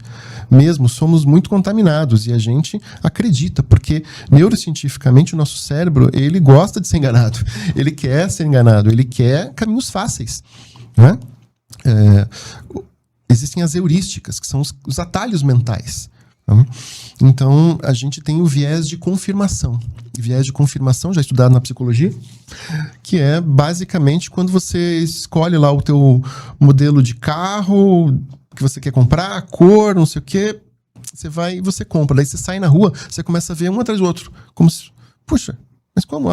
Mesmo, somos muito contaminados e a gente acredita, porque neurocientificamente o nosso cérebro, ele gosta de ser enganado, ele quer ser enganado, ele quer caminhos fáceis, né? Existem as heurísticas, que são os atalhos mentais. Então, a gente tem o viés de confirmação. Viés de confirmação, já estudado na psicologia, que é basicamente quando você escolhe lá o teu modelo de carro que você quer comprar, a cor, não sei o quê, você vai e você compra. Daí você sai na rua, você começa a ver um atrás do outro. Como se, puxa, mas como?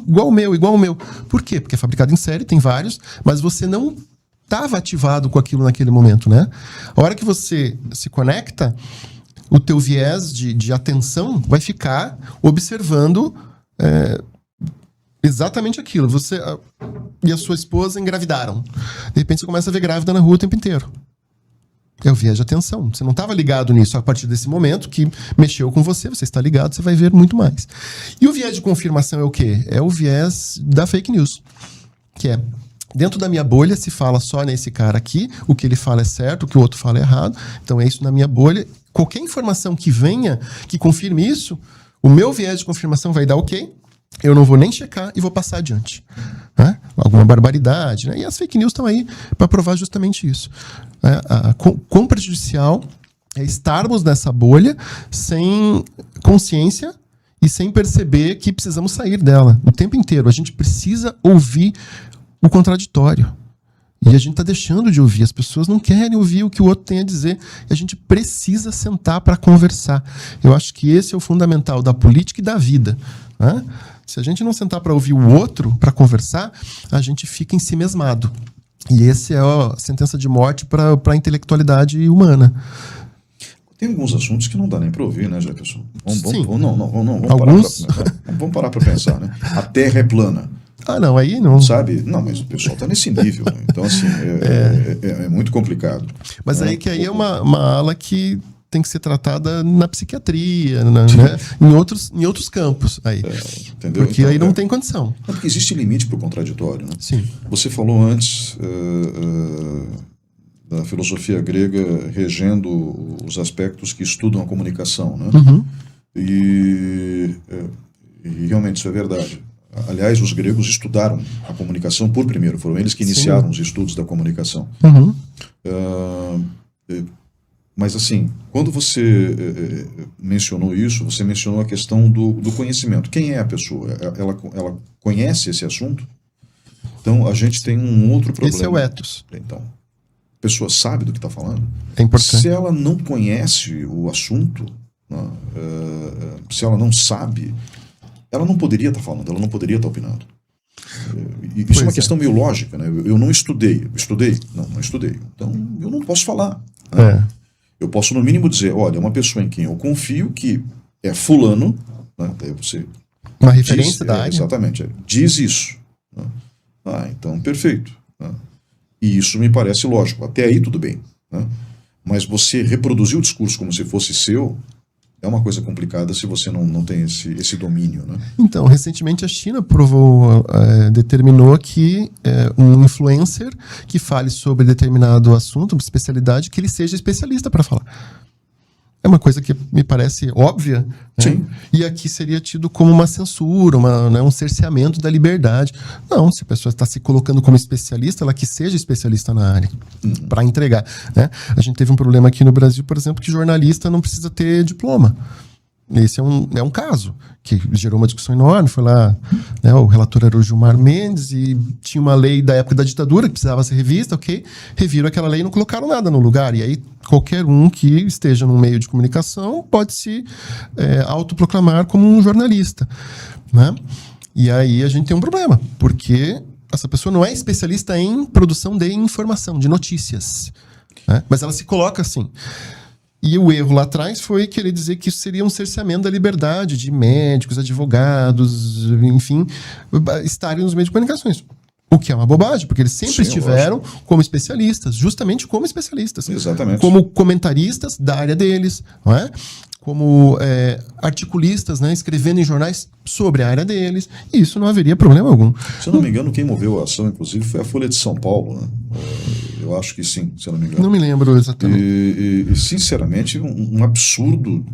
Igual o meu. Por quê? Porque é fabricado em série, tem vários, mas você não estava ativado com aquilo naquele momento, né? A hora que você se conecta, o teu viés de atenção vai ficar observando exatamente aquilo. Você e a sua esposa engravidaram. De repente você começa a ver grávida na rua o tempo inteiro. É o viés de atenção. Você não estava ligado nisso a partir desse momento que mexeu com você, você está ligado, você vai ver muito mais. E o viés de confirmação é o quê? É o viés da fake news, que é: dentro da minha bolha se fala só nesse cara aqui, o que ele fala é certo, o que o outro fala é errado, então é isso na minha bolha. Qualquer informação que venha, que confirme isso, o meu viés de confirmação vai dar ok, eu não vou nem checar e vou passar adiante. Né? Alguma barbaridade, né? E as fake news estão aí para provar justamente isso. Quão prejudicial é estarmos nessa bolha sem consciência e sem perceber que precisamos sair dela o tempo inteiro. A gente precisa ouvir o contraditório. E a gente está deixando de ouvir. As pessoas não querem ouvir o que o outro tem a dizer. E a gente precisa sentar para conversar. Eu acho que esse é o fundamental da política e da vida. Né? Se a gente não sentar para ouvir o outro, para conversar, a gente fica ensimesmado. E esse é a sentença de morte para a intelectualidade humana. Tem alguns assuntos que não dá nem para ouvir, né, Jefferson? Vamos parar para pensar, né? A Terra é plana. Não, aí não. Sabe? Não, mas o pessoal está nesse nível. Né? Então, assim, é muito complicado. Mas aí que aí é uma ala que tem que ser tratada na psiquiatria, né? em outros campos. Aí. Entendeu? Porque então, aí não tem condição. Porque existe limite para o contraditório. Né? Sim. Você falou antes da filosofia grega regendo os aspectos que estudam a comunicação. Né? Uhum. E realmente isso é verdade. Aliás, os gregos estudaram a comunicação por primeiro, foram eles que iniciaram os estudos da comunicação. Uhum. Mas assim, quando você mencionou isso, você mencionou a questão do conhecimento. Quem é a pessoa? Ela conhece esse assunto? Então, a gente tem um outro problema. Esse é o ethos. Então, a pessoa sabe do que está falando? É importante. Se ela não conhece o assunto, se ela não sabe, ela não poderia estar falando, ela não poderia estar opinando. Isso é uma questão meio lógica, né? Eu não estudei. Estudei? Não estudei. Então, eu não posso falar. Né? Eu posso, no mínimo, dizer, olha, é uma pessoa em quem eu confio que é fulano, né? Daí você uma referência da área. Exatamente. Diz isso. Né? Então, perfeito. Né? E isso me parece lógico. Até aí, tudo bem. Né? Mas você reproduzir o discurso como se fosse seu, é uma coisa complicada se você não tem esse domínio, né? Então, recentemente a China determinou que um influencer que fale sobre determinado assunto, uma especialidade, que ele seja especialista para falar. É uma coisa que me parece óbvia, né? Sim. E aqui seria tido como uma censura, um cerceamento da liberdade. Não, se a pessoa está se colocando como especialista, ela que seja especialista na área, para entregar, né? A gente teve um problema aqui no Brasil, por exemplo, que jornalista não precisa ter diploma. Esse é um caso que gerou uma discussão enorme. Foi lá, né, o relator era o Gilmar Mendes e tinha uma lei da época da ditadura que precisava ser revista, ok? Reviram aquela lei e não colocaram nada no lugar. E aí qualquer um que esteja num meio de comunicação pode se autoproclamar como um jornalista, né? E aí a gente tem um problema, porque essa pessoa não é especialista em produção de informação, de notícias, né? Mas ela se coloca assim. E o erro lá atrás foi querer dizer que isso seria um cerceamento da liberdade de médicos, advogados, enfim, estarem nos meios de comunicações. O que é uma bobagem, porque eles sempre estiveram como especialistas, justamente como especialistas. Exatamente. Como comentaristas da área deles, não é? Como articulistas, né, escrevendo em jornais sobre a área deles. E isso não haveria problema algum. Se eu não me engano, quem moveu a ação, inclusive, foi a Folha de São Paulo, né? Eu acho que sim, se eu não me engano. Não me lembro exatamente. E sinceramente, um absurdo.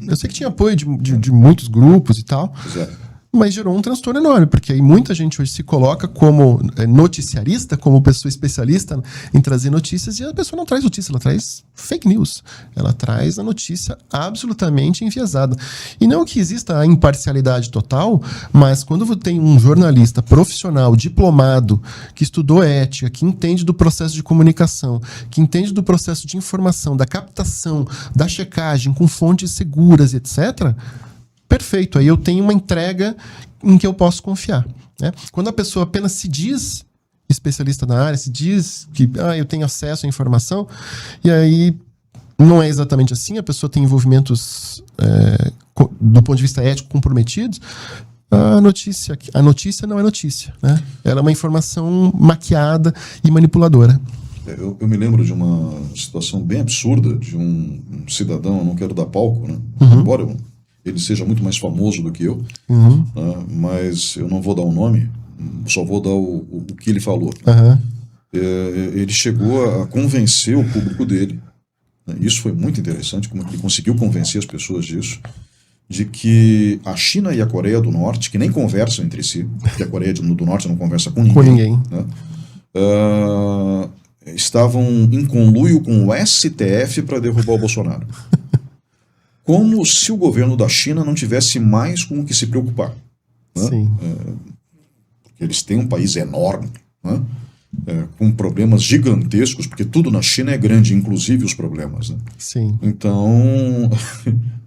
Eu sei que tinha apoio de muitos grupos e tal. Pois é. Mas gerou um transtorno enorme, porque aí muita gente hoje se coloca como noticiarista, como pessoa especialista em trazer notícias, e a pessoa não traz notícia, ela traz fake news. Ela traz a notícia absolutamente enviesada. E não que exista a imparcialidade total, mas quando você tem um jornalista profissional, diplomado, que estudou ética, que entende do processo de comunicação, que entende do processo de informação, da captação, da checagem com fontes seguras, etc., perfeito, aí eu tenho uma entrega em que eu posso confiar, né? Quando a pessoa apenas se diz especialista na área, se diz que eu tenho acesso à informação, e aí não é exatamente assim, a pessoa tem envolvimentos do ponto de vista ético comprometidos, a notícia não é notícia, né? Ela é uma informação maquiada e manipuladora. Eu me lembro de uma situação bem absurda de um cidadão, eu não quero dar palco, né? Embora ele seja muito mais famoso do que eu, né? Mas eu não vou dar o nome, só vou dar o que ele falou. Ele chegou a convencer o público dele, né? Isso foi muito interessante, como ele conseguiu convencer as pessoas disso, de que a China e a Coreia do Norte, que nem conversam entre si, porque a Coreia do Norte não conversa com ninguém, né? Estavam em conluio com o STF para derrubar o Bolsonaro. Como se o governo da China não tivesse mais com o que se preocupar, né? Sim. Porque eles têm um país enorme, né? Com problemas gigantescos, porque tudo na China é grande, inclusive os problemas, né? Sim. Então,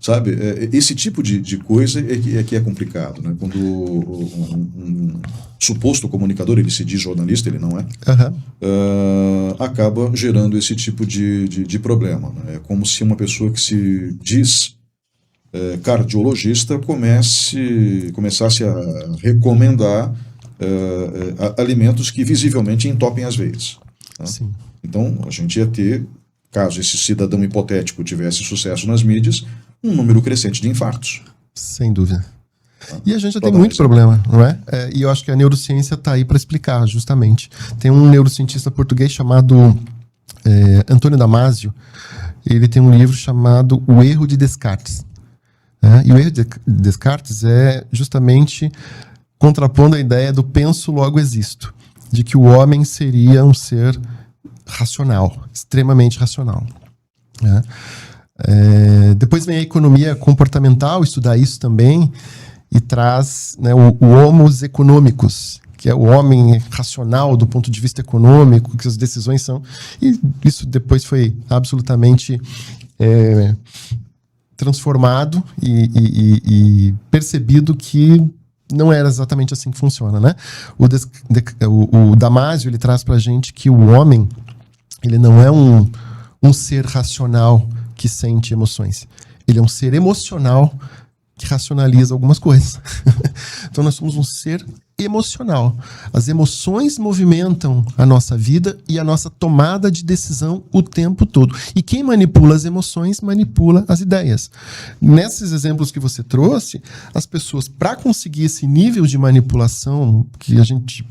sabe, esse tipo de coisa é que é complicado, né? Quando um suposto comunicador, ele se diz jornalista, ele não é, acaba gerando esse tipo de problema, né? É como se uma pessoa que se diz cardiologista começasse a recomendar alimentos que visivelmente entopem as veias, né? Sim. Então, a gente ia ter, caso esse cidadão hipotético tivesse sucesso nas mídias, um número crescente de infartos. Sem dúvida. E a gente já tem muito problema, não é? E eu acho que a neurociência está aí para explicar, justamente. Tem um neurocientista português chamado Antônio Damasio. Ele tem um livro chamado O Erro de Descartes. E o erro de Descartes é justamente contrapondo a ideia do penso, logo existo, de que o homem seria um ser racional, extremamente racional, né? Depois vem a economia comportamental, estudar isso também, e traz, né, o homos economicus, que é o homem racional do ponto de vista econômico, que as decisões são... E isso depois foi absolutamente transformado e percebido que não era exatamente assim que funciona, né? O Damasio, ele traz pra gente que o homem, ele não é um ser racional que sente emoções. Ele é um ser emocional que racionaliza algumas coisas. Então nós somos um ser emocional. As emoções movimentam a nossa vida e a nossa tomada de decisão o tempo todo. E quem manipula as emoções, manipula as ideias. Nesses exemplos que você trouxe, as pessoas, para conseguir esse nível de manipulação que a gente...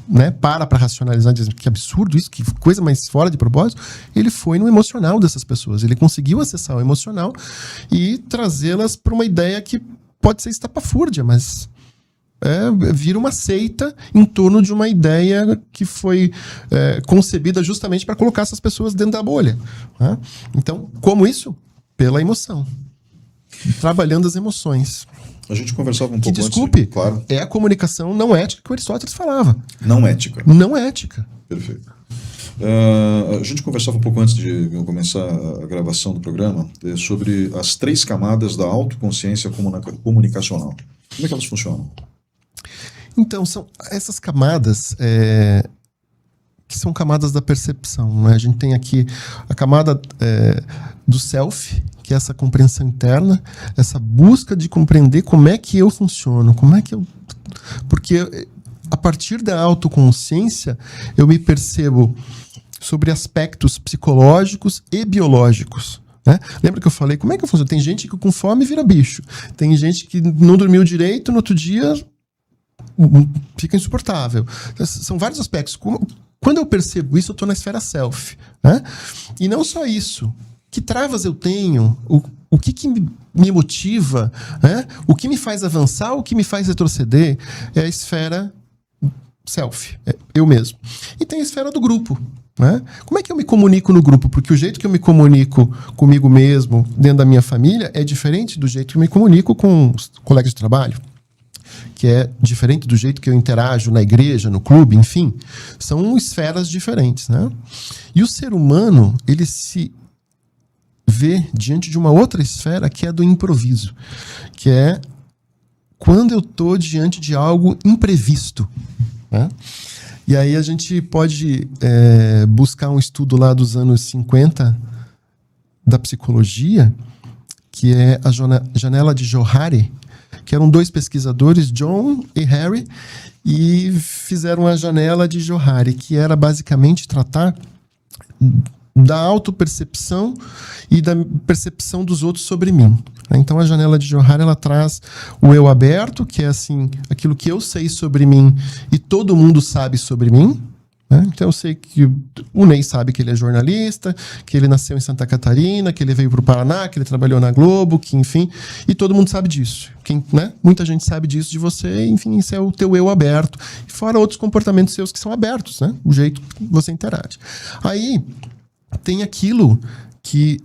né, para racionalizar, diz que absurdo isso, que coisa mais fora de propósito, ele foi no emocional dessas pessoas. Ele conseguiu acessar o emocional e trazê-las para uma ideia que pode ser estapafúrdia, mas vira uma seita em torno de uma ideia que foi concebida justamente para colocar essas pessoas dentro da bolha. Né? Então, como isso? Pela emoção. Trabalhando as emoções. A gente conversava um pouco desculpe, antes. Claro. É a comunicação não ética que o Aristóteles falava. Não ética. Não ética. Perfeito. A gente conversava um pouco antes de começar a gravação do programa sobre as 3 camadas da autoconsciência comunicacional. Como é que elas funcionam? Então, são essas camadas que são camadas da percepção. Né? A gente tem aqui a camada do self, que é essa compreensão interna, essa busca de compreender como é que eu funciono, como é que eu... Porque a partir da autoconsciência, eu me percebo sobre aspectos psicológicos e biológicos. Né? Lembra que eu falei, como é que eu funciono? Tem gente que com fome vira bicho. Tem gente que não dormiu direito, no outro dia fica insuportável. São vários aspectos. Quando eu percebo isso, eu estou na esfera self. Né? E não só isso. Que travas eu tenho? O que me motiva? Né? O que me faz avançar? O que me faz retroceder? É a esfera self, eu mesmo. E tem a esfera do grupo. Né? Como é que eu me comunico no grupo? Porque o jeito que eu me comunico comigo mesmo, dentro da minha família, é diferente do jeito que eu me comunico com os colegas de trabalho, que é diferente do jeito que eu interajo na igreja, no clube, enfim. São esferas diferentes. Né? E o ser humano, ele se vê diante de uma outra esfera que é do improviso, que é quando eu estou diante de algo imprevisto. Né? E aí a gente pode buscar um estudo lá dos anos 50 da psicologia, que é a janela de Johari, que eram 2 pesquisadores, John e Harry, e fizeram a janela de Johari, que era basicamente tratar da autopercepção e da percepção dos outros sobre mim. Então a janela de Johari, ela traz o eu aberto, que é assim, aquilo que eu sei sobre mim e todo mundo sabe sobre mim. Né? Então eu sei que o Ney sabe que ele é jornalista, que ele nasceu em Santa Catarina, que ele veio para o Paraná, que ele trabalhou na Globo, que enfim, e todo mundo sabe disso. Né? Muita gente sabe disso de você, enfim, isso é o teu eu aberto. E fora outros comportamentos seus que são abertos, né? O jeito que você interage. Aí tem aquilo que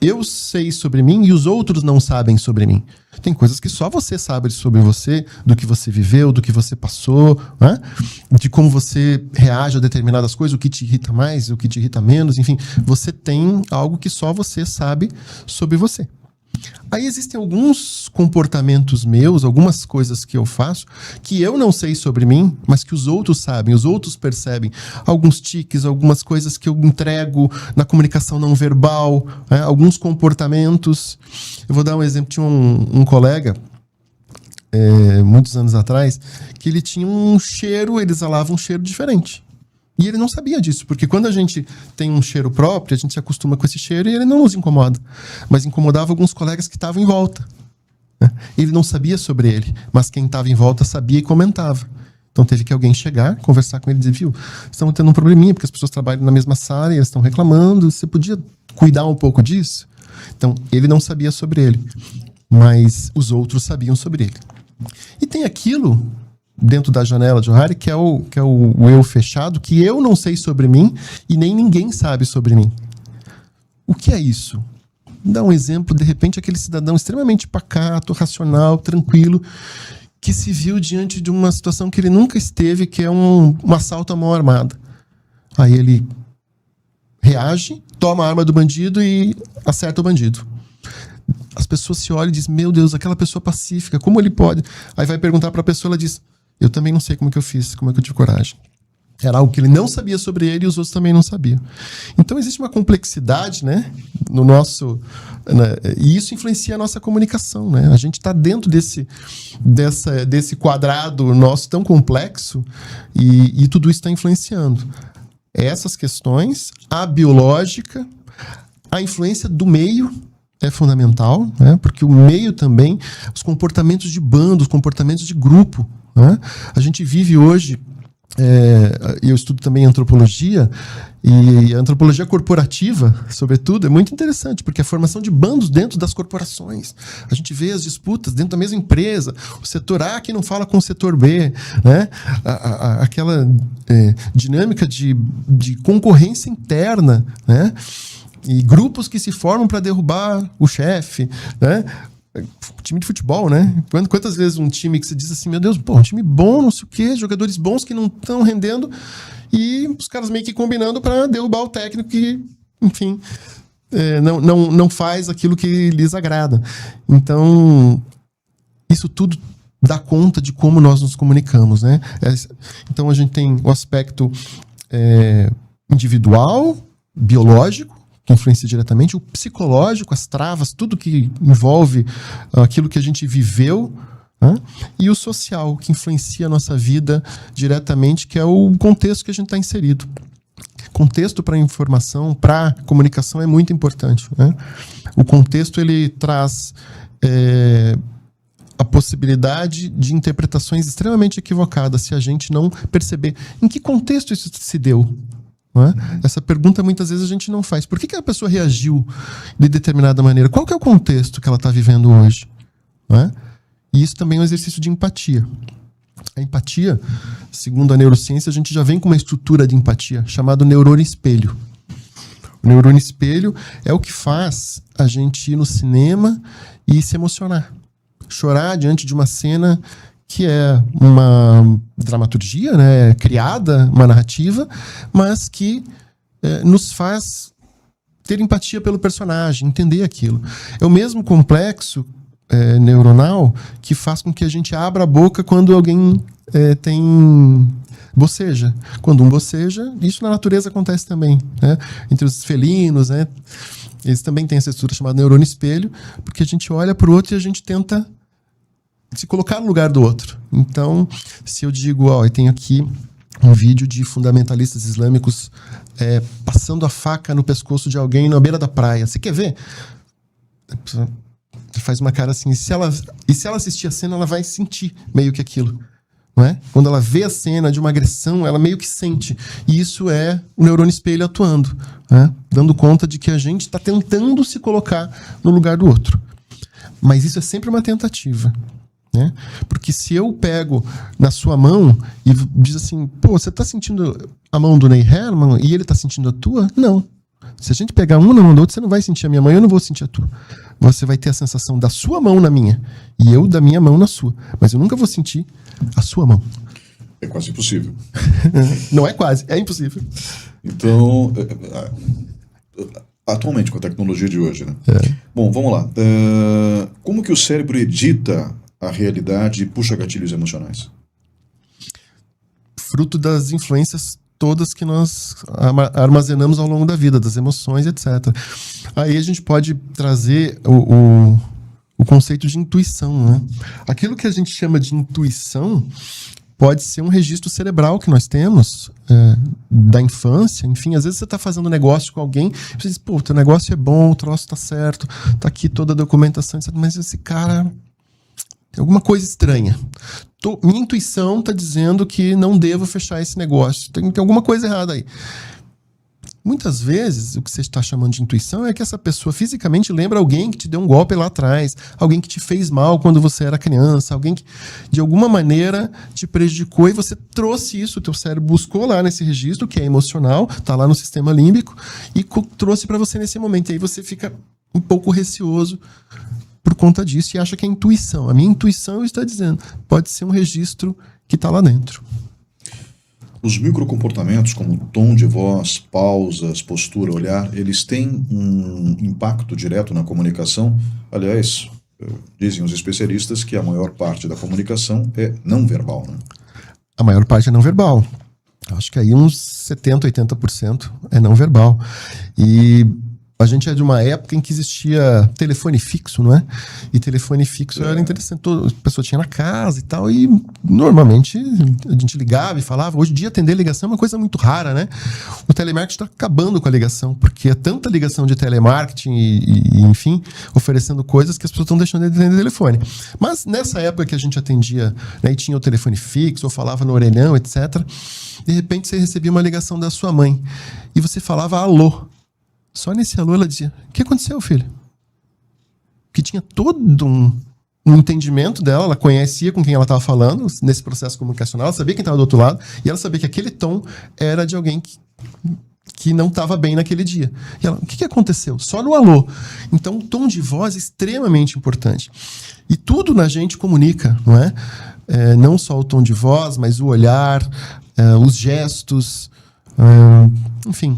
eu sei sobre mim e os outros não sabem sobre mim. Tem coisas que só você sabe sobre você, do que você viveu, do que você passou, né? De como você reage a determinadas coisas, o que te irrita mais, o que te irrita menos, enfim. Você tem algo que só você sabe sobre você. Aí existem alguns comportamentos meus, algumas coisas que eu faço, que eu não sei sobre mim, mas que os outros sabem, os outros percebem. Alguns tiques, algumas coisas que eu entrego na comunicação não verbal, né? Alguns comportamentos. Eu vou dar um exemplo. Tinha um colega, muitos anos atrás, que ele tinha um cheiro, ele exalava um cheiro diferente. E ele não sabia disso, porque quando a gente tem um cheiro próprio, a gente se acostuma com esse cheiro e ele não nos incomoda. Mas incomodava alguns colegas que estavam em volta. Né? Ele não sabia sobre ele, mas quem estava em volta sabia e comentava. Então teve que alguém chegar, conversar com ele e dizer, viu, estamos tendo um probleminha, porque as pessoas trabalham na mesma sala e eles estão reclamando, você podia cuidar um pouco disso? Então, ele não sabia sobre ele, mas os outros sabiam sobre ele. E tem aquilo dentro da janela de Johari, que é o eu fechado, que eu não sei sobre mim e nem ninguém sabe sobre mim. O que é isso? Dá um exemplo, de repente, aquele cidadão extremamente pacato, racional, tranquilo, que se viu diante de uma situação que ele nunca esteve, que é um assalto à mão armada. Aí ele reage, toma a arma do bandido e acerta o bandido. As pessoas se olham e dizem, meu Deus, aquela pessoa pacífica, como ele pode? Aí vai perguntar para a pessoa, ela diz, eu também não sei como que eu fiz, como é que eu tive coragem. Era algo que ele não sabia sobre ele e os outros também não sabiam. Então existe uma complexidade, né, no nosso, né, e isso influencia a nossa comunicação, né? A gente está dentro desse quadrado nosso tão complexo e tudo isso está influenciando. Essas questões, a biológica, a influência do meio é fundamental, né? Porque o meio também, os comportamentos de bando, os comportamentos de grupo, né? A gente vive hoje, eu estudo também antropologia, e a antropologia corporativa, sobretudo, é muito interessante, porque a formação de bandos dentro das corporações. A gente vê as disputas dentro da mesma empresa, o setor A que não fala com o setor B, né? Aquela dinâmica de concorrência interna, né? E grupos que se formam para derrubar o chefe, né? Time de futebol, né? Quantas vezes um time que se diz assim, meu Deus, pô, um time bom, não sei o quê, jogadores bons que não estão rendendo, e os caras meio que combinando para derrubar o técnico que, enfim, não faz aquilo que lhes agrada. Então, isso tudo dá conta de como nós nos comunicamos, né? Então, a gente tem o aspecto individual, biológico, que influencia diretamente, o psicológico, as travas, tudo que envolve aquilo que a gente viveu, né? E o social, que influencia a nossa vida diretamente, que é o contexto que a gente está inserido. Contexto para informação, para comunicação é muito importante, né? O contexto, ele traz a possibilidade de interpretações extremamente equivocadas se a gente não perceber em que contexto isso se deu. Essa pergunta muitas vezes a gente não faz. Por que a pessoa reagiu de determinada maneira? Qual que é o contexto que ela está vivendo hoje? E isso também é um exercício de empatia. A empatia, segundo a neurociência, a gente já vem com uma estrutura de empatia chamada neurônio espelho. O neurônio espelho é o que faz a gente ir no cinema e se emocionar. Chorar diante de uma cena que é uma dramaturgia, né, criada, uma narrativa, mas que nos faz ter empatia pelo personagem, entender aquilo. É o mesmo complexo neuronal que faz com que a gente abra a boca quando alguém boceja. Quando um boceja, isso na natureza acontece também, né? Entre os felinos, né? Eles também têm essa estrutura chamada neurônio espelho, porque a gente olha para o outro e a gente tenta se colocar no lugar do outro. Então, se eu digo, eu tenho aqui um vídeo de fundamentalistas islâmicos passando a faca no pescoço de alguém na beira da praia. Você quer ver? Faz uma cara assim. E se ela assistir a cena, ela vai sentir meio que aquilo. Não é? Quando ela vê a cena de uma agressão, ela meio que sente. E isso é o neurônio espelho atuando, né? Dando conta de que a gente está tentando se colocar no lugar do outro. Mas isso é sempre uma tentativa. Né? Porque se eu pego na sua mão e diz assim, pô, você tá sentindo a mão do Ney Herman e ele tá sentindo a tua? Não. Se a gente pegar um na mão do outro, você não vai sentir a minha mão e eu não vou sentir a tua. Você vai ter a sensação da sua mão na minha e eu da minha mão na sua. Mas eu nunca vou sentir a sua mão. É quase impossível. Não é quase, é impossível. Então, atualmente, com a tecnologia de hoje, né? Bom, vamos lá. Como que o cérebro edita a realidade e puxa gatilhos emocionais? Fruto das influências todas que nós armazenamos ao longo da vida, das emoções, etc. Aí a gente pode trazer o conceito de intuição, né? Aquilo que a gente chama de intuição pode ser um registro cerebral que nós temos da infância. Enfim, às vezes você está fazendo negócio com alguém e você diz, pô, teu negócio é bom, o troço está certo, está aqui toda a documentação, etc. Mas esse cara... tem alguma coisa estranha. Minha intuição está dizendo que não devo fechar esse negócio. Tem alguma coisa errada aí. Muitas vezes, o que você está chamando de intuição é que essa pessoa fisicamente lembra alguém que te deu um golpe lá atrás, alguém que te fez mal quando você era criança, alguém que de alguma maneira te prejudicou e você trouxe isso, o teu cérebro buscou lá nesse registro, que é emocional, está lá no sistema límbico, e trouxe para você nesse momento. E aí você fica um pouco receoso por conta disso e acha que é intuição. A minha intuição está dizendo, pode ser um registro que está lá dentro. Os microcomportamentos, como tom de voz, pausas, postura, olhar, eles têm um impacto direto na comunicação. Aliás, dizem os especialistas que a maior parte da comunicação é não verbal, né? A maior parte é não verbal. Acho que aí uns 70%, 80% é não verbal. E a gente é de uma época em que existia telefone fixo, não é? E telefone fixo era interessante. A pessoa tinha na casa e tal, e normalmente a gente ligava e falava. Hoje em dia, atender ligação é uma coisa muito rara, né? O telemarketing está acabando com a ligação, porque é tanta ligação de telemarketing e, enfim, oferecendo coisas que as pessoas estão deixando de atender telefone. Mas nessa época que a gente atendia, né, e tinha o telefone fixo, ou falava no orelhão, etc., de repente você recebia uma ligação da sua mãe e você falava alô. Só nesse alô ela dizia: o que aconteceu, filho? Que tinha todo um entendimento dela, ela conhecia com quem ela estava falando nesse processo comunicacional, ela sabia quem estava do outro lado, e ela sabia que aquele tom era de alguém que não estava bem naquele dia. E ela: o que aconteceu? Só no alô. Então, o tom de voz é extremamente importante. E tudo na gente comunica, não é? Não só o tom de voz, mas o olhar, os gestos, enfim...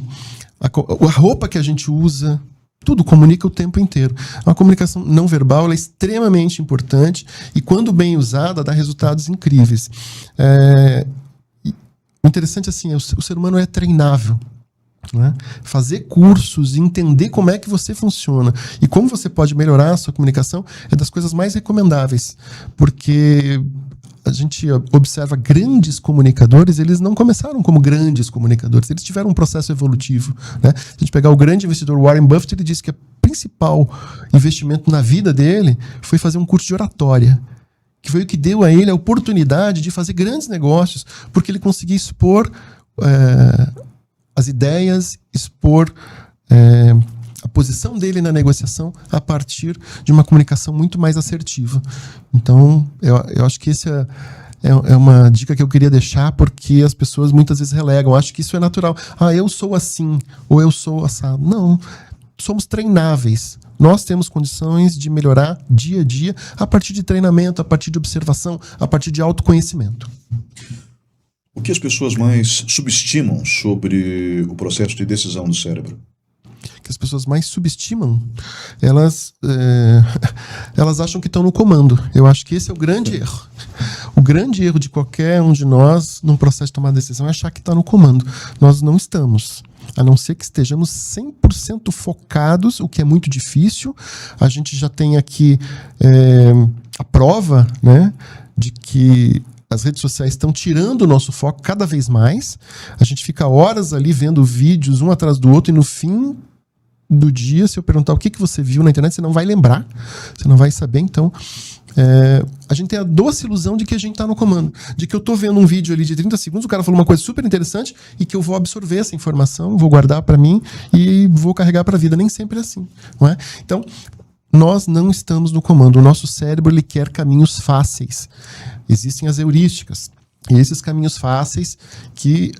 A roupa que a gente usa, tudo comunica o tempo inteiro. A comunicação não verbal ela é extremamente importante e, quando bem usada, dá resultados incríveis. O interessante assim, o ser humano é treinável. Né? Fazer cursos, entender como é que você funciona e como você pode melhorar a sua comunicação é das coisas mais recomendáveis, porque a gente observa grandes comunicadores, eles não começaram como grandes comunicadores, eles tiveram um processo evolutivo. Né? Se a gente pegar o grande investidor Warren Buffett, ele disse que o principal investimento na vida dele foi fazer um curso de oratória, que foi o que deu a ele a oportunidade de fazer grandes negócios, porque ele conseguia expor as ideias, expor a posição dele na negociação a partir de uma comunicação muito mais assertiva. Então, eu acho que esse é uma dica que eu queria deixar, porque as pessoas muitas vezes relegam. Acho que isso é natural. Eu sou assim, ou eu sou assado. Não, somos treináveis. Nós temos condições de melhorar dia a dia a partir de treinamento, a partir de observação, a partir de autoconhecimento. O que as pessoas mais subestimam sobre o processo de decisão do cérebro? Que as pessoas mais subestimam, elas acham que estão no comando. Eu acho que esse é o grande erro. O grande erro de qualquer um de nós num processo de tomar decisão é achar que está no comando. Nós não estamos. A não ser que estejamos 100% focados, o que é muito difícil. A gente já tem aqui a prova, né, de que as redes sociais estão tirando o nosso foco cada vez mais. A gente fica horas ali vendo vídeos um atrás do outro e no fim do dia, se eu perguntar o que você viu na internet, você não vai lembrar, você não vai saber. Então, a gente tem a doce ilusão de que a gente está no comando, de que eu estou vendo um vídeo ali de 30 segundos, o cara falou uma coisa super interessante e que eu vou absorver essa informação, vou guardar para mim e vou carregar para a vida. Nem sempre é assim, não é? Então, nós não estamos no comando. O nosso cérebro ele quer caminhos fáceis. Existem as heurísticas. E esses caminhos fáceis que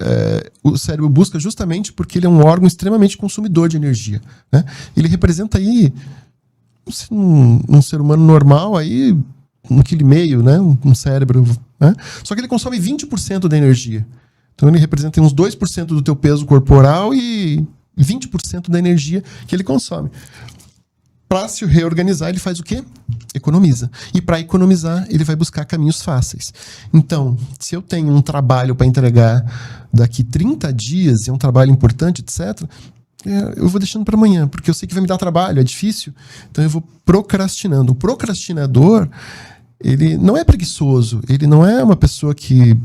o cérebro busca justamente porque ele é um órgão extremamente consumidor de energia. Né? Ele representa aí um ser humano normal, aí 1,5 kg, né? Um cérebro. Né? Só que ele consome 20% da energia. Então ele representa uns 2% do teu peso corporal e 20% da energia que ele consome. Para se reorganizar, ele faz o quê? Economiza. E para economizar, ele vai buscar caminhos fáceis. Então, se eu tenho um trabalho para entregar daqui 30 dias, e é um trabalho importante, etc., eu vou deixando para amanhã, porque eu sei que vai me dar trabalho, é difícil. Então, eu vou procrastinando. O procrastinador, ele não é preguiçoso, ele não é uma pessoa que...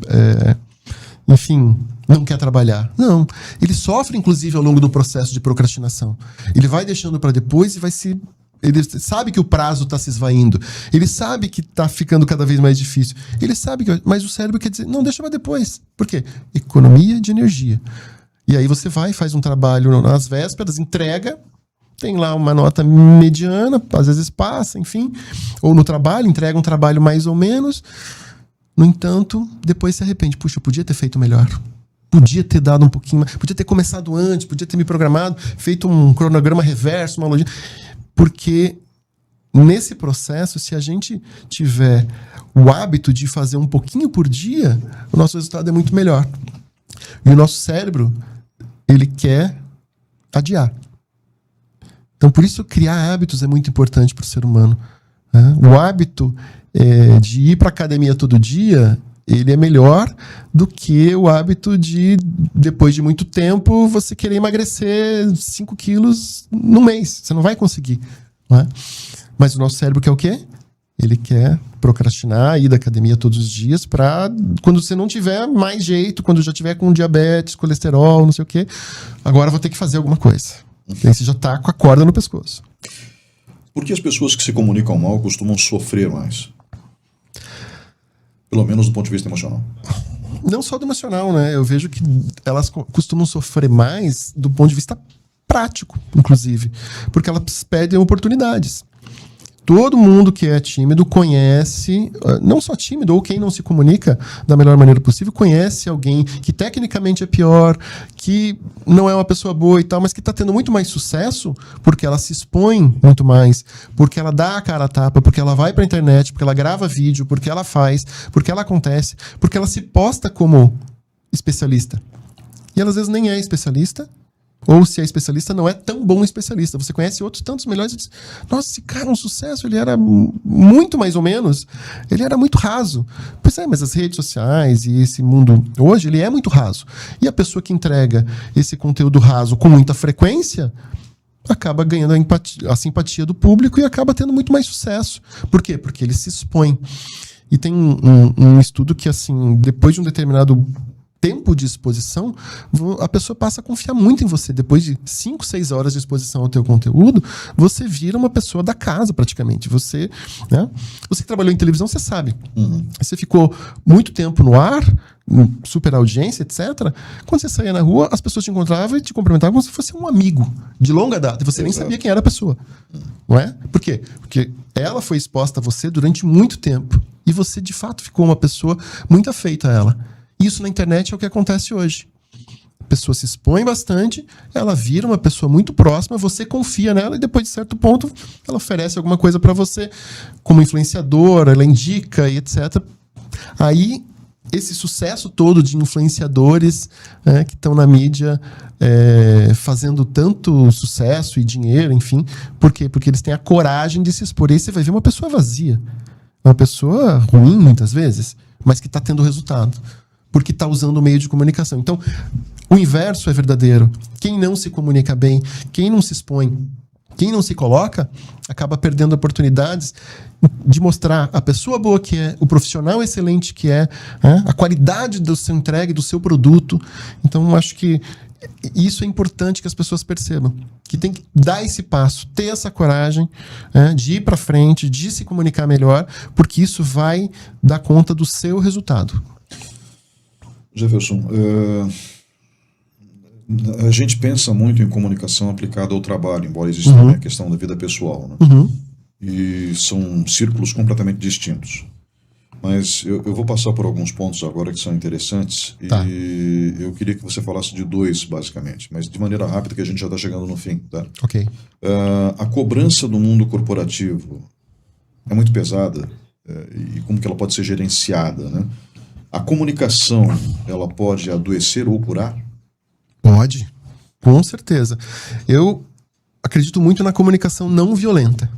enfim, não quer trabalhar. Não. Ele sofre, inclusive, ao longo do processo de procrastinação. Ele vai deixando para depois e vai se... Ele sabe que o prazo está se esvaindo. Ele sabe que está ficando cada vez mais difícil. Ele sabe que... Mas o cérebro quer dizer, não, deixa para depois. Por quê? Economia de energia. E aí você vai, faz um trabalho nas vésperas, entrega, tem lá uma nota mediana, às vezes passa, enfim. Ou no trabalho, entrega um trabalho mais ou menos... No entanto, depois se arrepende. Puxa, eu podia ter feito melhor. Podia ter dado um pouquinho mais. Podia ter começado antes, podia ter me programado, feito um cronograma reverso, uma logística. Porque nesse processo, se a gente tiver o hábito de fazer um pouquinho por dia, o nosso resultado é muito melhor. E o nosso cérebro, ele quer adiar. Então, por isso, criar hábitos é muito importante para o ser humano. O hábito de ir para a academia todo dia ele é melhor do que o hábito de, depois de muito tempo, você querer emagrecer 5 quilos no mês. Você não vai conseguir. Não é? Mas o nosso cérebro quer o quê? Ele quer procrastinar, ir da academia todos os dias para quando você não tiver mais jeito, quando já tiver com diabetes, colesterol, não sei o quê, agora vou ter que fazer alguma coisa. Aí você já está com a corda no pescoço. Por que as pessoas que se comunicam mal costumam sofrer mais? Pelo menos do ponto de vista emocional. Não só do emocional, né? Eu vejo que elas costumam sofrer mais do ponto de vista prático, inclusive. Porque elas perdem oportunidades. Todo mundo que é tímido conhece, não só tímido, ou quem não se comunica da melhor maneira possível, conhece alguém que tecnicamente é pior, que não é uma pessoa boa e tal, mas que está tendo muito mais sucesso porque ela se expõe muito mais, porque ela dá a cara a tapa, porque ela vai para a internet, porque ela grava vídeo, porque ela faz, porque ela acontece, porque ela se posta como especialista. E ela às vezes nem é especialista, ou se é especialista, não é tão bom especialista. Você conhece outros tantos melhores e diz, nossa, esse cara é um sucesso, ele era muito mais ou menos, ele era muito raso. Pois é, mas as redes sociais e esse mundo hoje, ele é muito raso. E a pessoa que entrega esse conteúdo raso com muita frequência, acaba ganhando a simpatia do público e acaba tendo muito mais sucesso. Por quê? Porque ele se expõe. E tem um estudo que, assim, depois de um determinado tempo de exposição, a pessoa passa a confiar muito em você. Depois de 5, 6 horas de exposição ao teu conteúdo, você vira uma pessoa da casa, praticamente. Você, né? Você que trabalhou em televisão, você sabe. Você ficou muito tempo no ar, super audiência, etc. Quando você saía na rua, as pessoas te encontravam e te cumprimentavam como se fosse um amigo de longa data. E você nem sabia quem era a pessoa. Não é? Por quê? Porque ela foi exposta a você durante muito tempo. E você, de fato, ficou uma pessoa muito afeita a ela. Isso na internet é o que acontece hoje. A pessoa se expõe bastante, ela vira uma pessoa muito próxima, você confia nela e depois de certo ponto ela oferece alguma coisa para você como influenciadora, ela indica e etc. Aí esse sucesso todo de influenciadores que estão na mídia fazendo tanto sucesso e dinheiro, enfim, por quê? Porque eles têm a coragem de se expor. E aí você vai ver uma pessoa vazia, uma pessoa ruim muitas vezes, mas que está tendo resultado. Porque está usando o meio de comunicação. Então, o inverso é verdadeiro. Quem não se comunica bem, quem não se expõe, quem não se coloca, acaba perdendo oportunidades de mostrar a pessoa boa que é, o profissional excelente que é, a qualidade do seu entregue, do seu produto. Então, eu acho que isso é importante que as pessoas percebam. Que tem que dar esse passo, ter essa coragem de ir para frente, de se comunicar melhor, porque isso vai dar conta do seu resultado. Jefferson, a gente pensa muito em comunicação aplicada ao trabalho, embora exista também a questão da vida pessoal, né? E são círculos completamente distintos. Mas eu vou passar por alguns pontos agora que são interessantes e eu queria que você falasse de 2, basicamente, mas de maneira rápida, que a gente já está chegando no fim. Tá? Ok. A cobrança do mundo corporativo é muito pesada e como que ela pode ser gerenciada, né? A comunicação, ela pode adoecer ou curar? Pode, com certeza. Eu acredito muito na comunicação não violenta.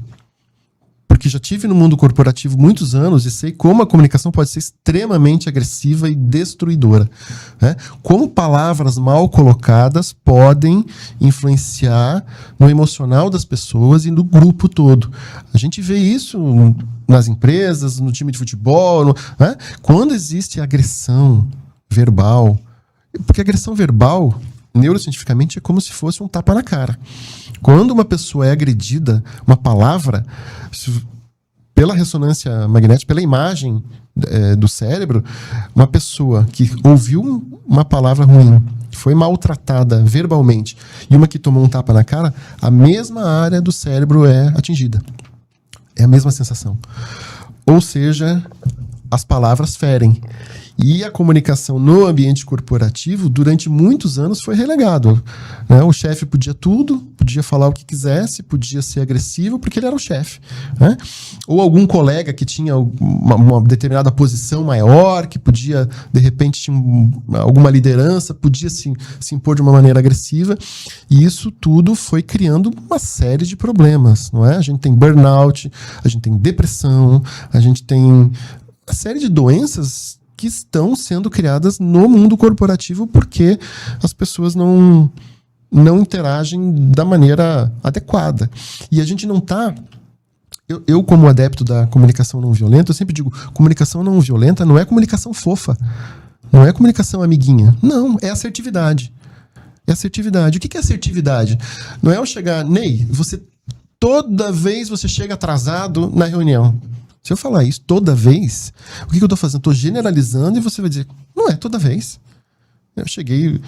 Porque já tive no mundo corporativo muitos anos e sei como a comunicação pode ser extremamente agressiva e destruidora. Como palavras mal colocadas podem influenciar no emocional das pessoas e no grupo todo. A gente vê isso nas empresas, no time de futebol, quando existe agressão verbal. Porque agressão verbal, neurocientificamente, é como se fosse um tapa na cara. Quando uma pessoa é agredida, uma palavra, pela ressonância magnética, pela imagem do cérebro, uma pessoa que ouviu uma palavra ruim, que foi maltratada verbalmente, e uma que tomou um tapa na cara, a mesma área do cérebro é atingida. É a mesma sensação. Ou seja, as palavras ferem. E a comunicação no ambiente corporativo, durante muitos anos, foi relegado. O chefe podia tudo, podia falar o que quisesse, podia ser agressivo, porque ele era o chefe. Ou algum colega que tinha uma determinada posição maior, que podia, de repente, tinha alguma liderança, podia se impor de uma maneira agressiva. E isso tudo foi criando uma série de problemas. Não é? A gente tem burnout, a gente tem depressão, a gente tem uma série de doenças que estão sendo criadas no mundo corporativo porque as pessoas não interagem da maneira adequada. E a gente não está... Eu, como adepto da comunicação não violenta, eu sempre digo, comunicação não violenta não é comunicação fofa, não é comunicação amiguinha. Não, é assertividade. É assertividade. O que é assertividade? Não é eu chegar... Ney, toda vez você chega atrasado na reunião. Se eu falar isso toda vez, o que eu estou fazendo? Estou generalizando e você vai dizer, não é toda vez. Eu cheguei...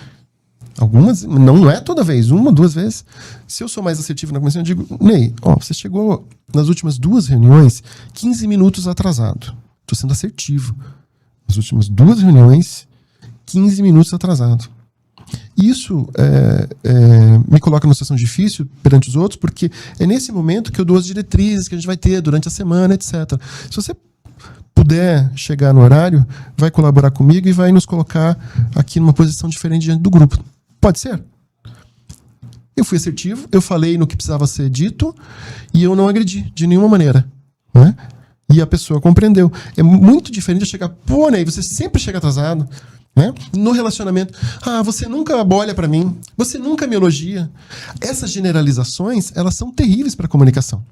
Algumas, não é toda vez, 1 ou 2 vezes. Se eu sou mais assertivo na comissão, eu digo, Ney, você chegou nas últimas 2 reuniões 15 minutos atrasado. Estou sendo assertivo. Nas últimas 2 reuniões, 15 minutos atrasado. Isso me coloca numa situação difícil perante os outros, porque é nesse momento que eu dou as diretrizes que a gente vai ter durante a semana, etc. Se você puder chegar no horário, vai colaborar comigo e vai nos colocar aqui numa posição diferente diante do grupo. Pode ser? Eu fui assertivo, eu falei no que precisava ser dito e eu não agredi de nenhuma maneira. Né? E a pessoa compreendeu. É muito diferente de chegar, pô, Ney, você sempre chega atrasado. Né? No relacionamento, você nunca olha para mim, você nunca me elogia. Essas generalizações, elas são terríveis para a comunicação.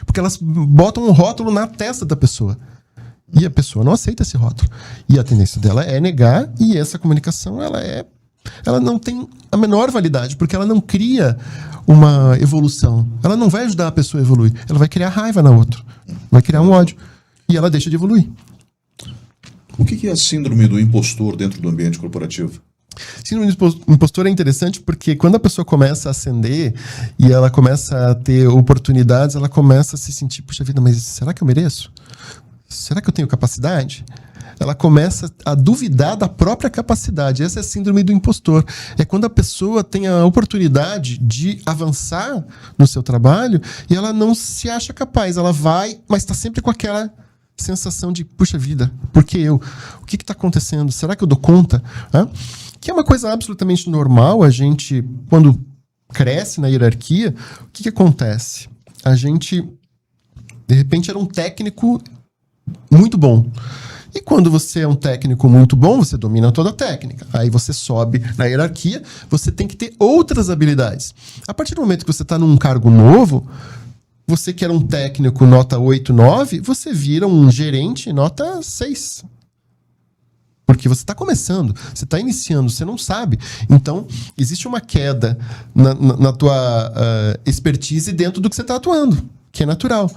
Porque elas botam um rótulo na testa da pessoa. E a pessoa não aceita esse rótulo. E a tendência dela é negar, e essa comunicação ela não tem a menor validade, porque ela não cria uma evolução. Ela não vai ajudar a pessoa a evoluir. Ela vai criar raiva na outra. Vai criar um ódio. E ela deixa de evoluir. O que é a síndrome do impostor dentro do ambiente corporativo? Síndrome do impostor é interessante porque quando a pessoa começa a ascender e ela começa a ter oportunidades, ela começa a se sentir, puxa vida, mas será que eu mereço? Será que eu tenho capacidade? Ela começa a duvidar da própria capacidade. Essa é a síndrome do impostor. É quando a pessoa tem a oportunidade de avançar no seu trabalho e ela não se acha capaz. Ela vai, mas está sempre com aquela sensação de, puxa vida, por que eu? O que está acontecendo? Será que eu dou conta? Que é uma coisa absolutamente normal. A gente, quando cresce na hierarquia, o que acontece? A gente, de repente, era um técnico muito bom. E quando você é um técnico muito bom, você domina toda a técnica. Aí você sobe na hierarquia, você tem que ter outras habilidades. A partir do momento que você está num cargo novo, você que era um técnico nota 8, 9, você vira um gerente nota 6. Porque você está começando, você está iniciando, você não sabe. Então, existe uma queda na tua expertise dentro do que você está atuando, que é natural.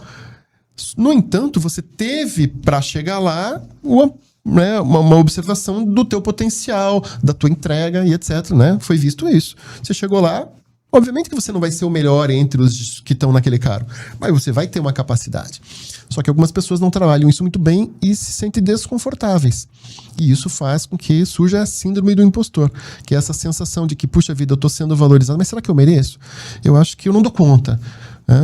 No entanto, você teve, para chegar lá, uma observação do teu potencial, da tua entrega e etc. Né? Foi visto isso. Você chegou lá, obviamente que você não vai ser o melhor entre os que estão naquele cargo, mas você vai ter uma capacidade. Só que algumas pessoas não trabalham isso muito bem e se sentem desconfortáveis. E isso faz com que surja a síndrome do impostor, que é essa sensação de que, puxa vida, eu estou sendo valorizado, mas será que eu mereço? Eu acho que eu não dou conta.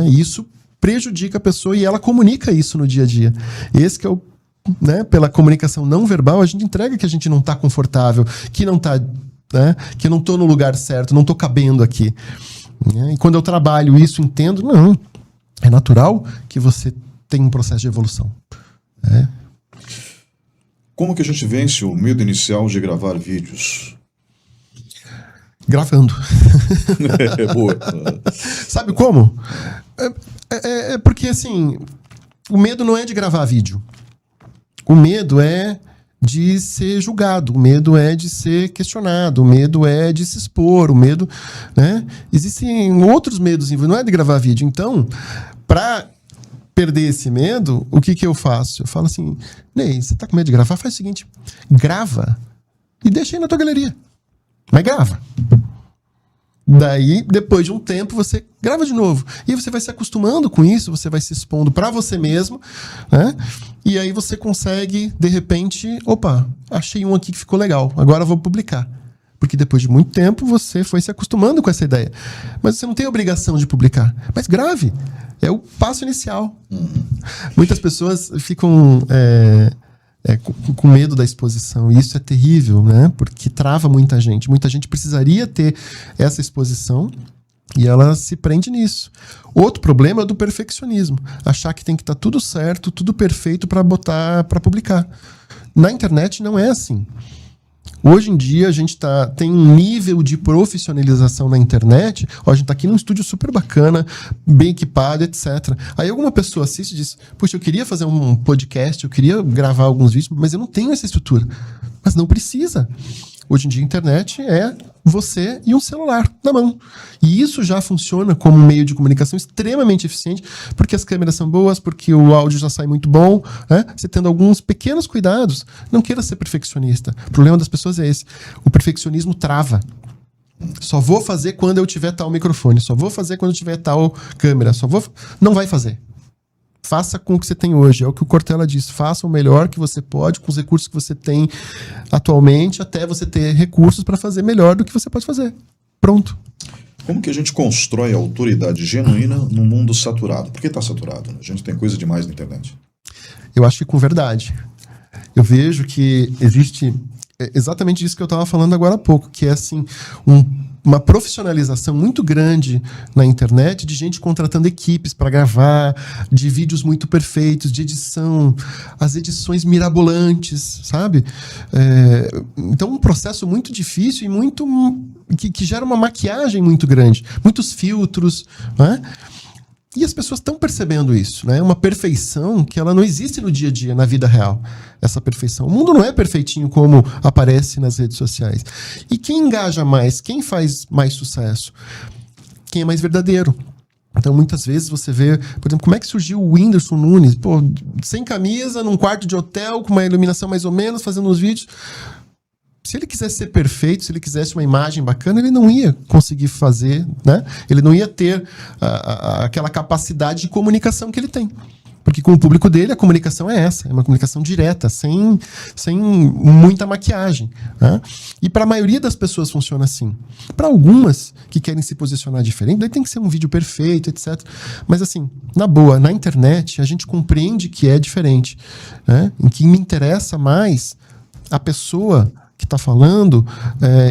E isso prejudica a pessoa e ela comunica isso no dia a dia. Esse que é o... pela comunicação não verbal, a gente entrega que a gente não está confortável, que não está... que eu não estou no lugar certo, não estou cabendo aqui. E quando eu trabalho isso, entendo, não. É natural que você tenha um processo de evolução. Como que a gente vence o medo inicial de gravar vídeos? Gravando. Boa. Sabe como? Porque, assim, o medo não é de gravar vídeo. O medo é de ser julgado, o medo é de ser questionado, o medo é de se expor, o medo, Existem outros medos, não é de gravar vídeo. Então, para perder esse medo, o que eu faço? Eu falo assim, Ney, você tá com medo de gravar? Faz o seguinte, grava e deixa aí na tua galeria. Mas grava. Daí, depois de um tempo, você grava de novo. E aí você vai se acostumando com isso, você vai se expondo para você mesmo, E aí você consegue, de repente, opa, achei um aqui que ficou legal, agora eu vou publicar. Porque depois de muito tempo você foi se acostumando com essa ideia. Mas você não tem a obrigação de publicar. Mas grave. É o passo inicial. Muitas pessoas ficam com medo da exposição. E isso é terrível, porque trava muita gente. Muita gente precisaria ter essa exposição e ela se prende nisso. Outro problema é do perfeccionismo. Achar que tem que estar tudo certo, tudo perfeito para botar, para publicar. Na internet não é assim. Hoje em dia a gente tem um nível de profissionalização na internet. Ó, a gente está aqui num estúdio super bacana, bem equipado, etc. Aí alguma pessoa assiste e diz, puxa, eu queria fazer um podcast, eu queria gravar alguns vídeos, mas eu não tenho essa estrutura. Mas não precisa. Hoje em dia a internet é você e um celular na mão. E isso já funciona como um meio de comunicação extremamente eficiente, porque as câmeras são boas, porque o áudio já sai muito bom, né? Você tendo alguns pequenos cuidados. Não queira ser perfeccionista. O problema das pessoas é esse. O perfeccionismo trava. Só vou fazer quando eu tiver tal microfone. Só vou fazer quando eu tiver tal câmera. Não vai fazer. Faça com o que você tem hoje. É o que o Cortella diz. Faça o melhor que você pode com os recursos que você tem atualmente, até você ter recursos para fazer melhor do que você pode fazer. Pronto. Como que a gente constrói a autoridade genuína num mundo saturado? Por que está saturado? A gente tem coisa demais na internet. Eu acho que com verdade. Eu vejo que existe exatamente isso que eu estava falando agora há pouco, que é assim, uma profissionalização muito grande na internet, de gente contratando equipes para gravar, de vídeos muito perfeitos, de edição, as edições mirabolantes, sabe? Então, um processo muito difícil e muito que gera uma maquiagem muito grande, muitos filtros, né? E as pessoas estão percebendo isso, né? Uma perfeição que ela não existe no dia a dia, na vida real. Essa perfeição. O mundo não é perfeitinho como aparece nas redes sociais. E quem engaja mais? Quem faz mais sucesso? Quem é mais verdadeiro? Então, muitas vezes você vê, por exemplo, como é que surgiu o Whindersson Nunes? Pô, sem camisa, num quarto de hotel, com uma iluminação mais ou menos, fazendo uns vídeos. Se ele quisesse ser perfeito, se ele quisesse uma imagem bacana, ele não ia conseguir fazer, né? Ele não ia ter aquela capacidade de comunicação que ele tem. Porque com o público dele, a comunicação é essa. É uma comunicação direta, sem muita maquiagem, né? E para a maioria das pessoas funciona assim. Para algumas que querem se posicionar diferente, daí tem que ser um vídeo perfeito, etc. Mas assim, na boa, na internet, a gente compreende que é diferente, né? Em que me interessa mais a pessoa que está falando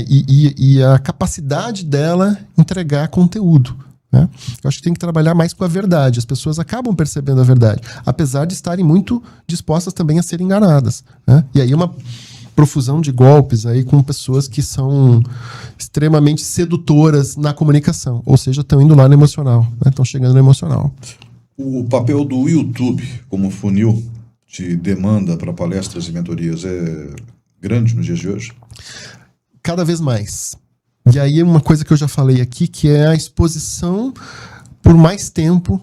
e a capacidade dela entregar conteúdo, né? Eu acho que tem que trabalhar mais com a verdade. As pessoas acabam percebendo a verdade, apesar de estarem muito dispostas também a serem enganadas, né? E aí uma profusão de golpes aí com pessoas que são extremamente sedutoras na comunicação, ou seja, estão indo lá no emocional, né? Estão chegando no emocional. O papel do YouTube como funil de demanda para palestras e mentorias é grande nos dias de hoje? Cada vez mais. E aí uma coisa que eu já falei aqui, que é a exposição por mais tempo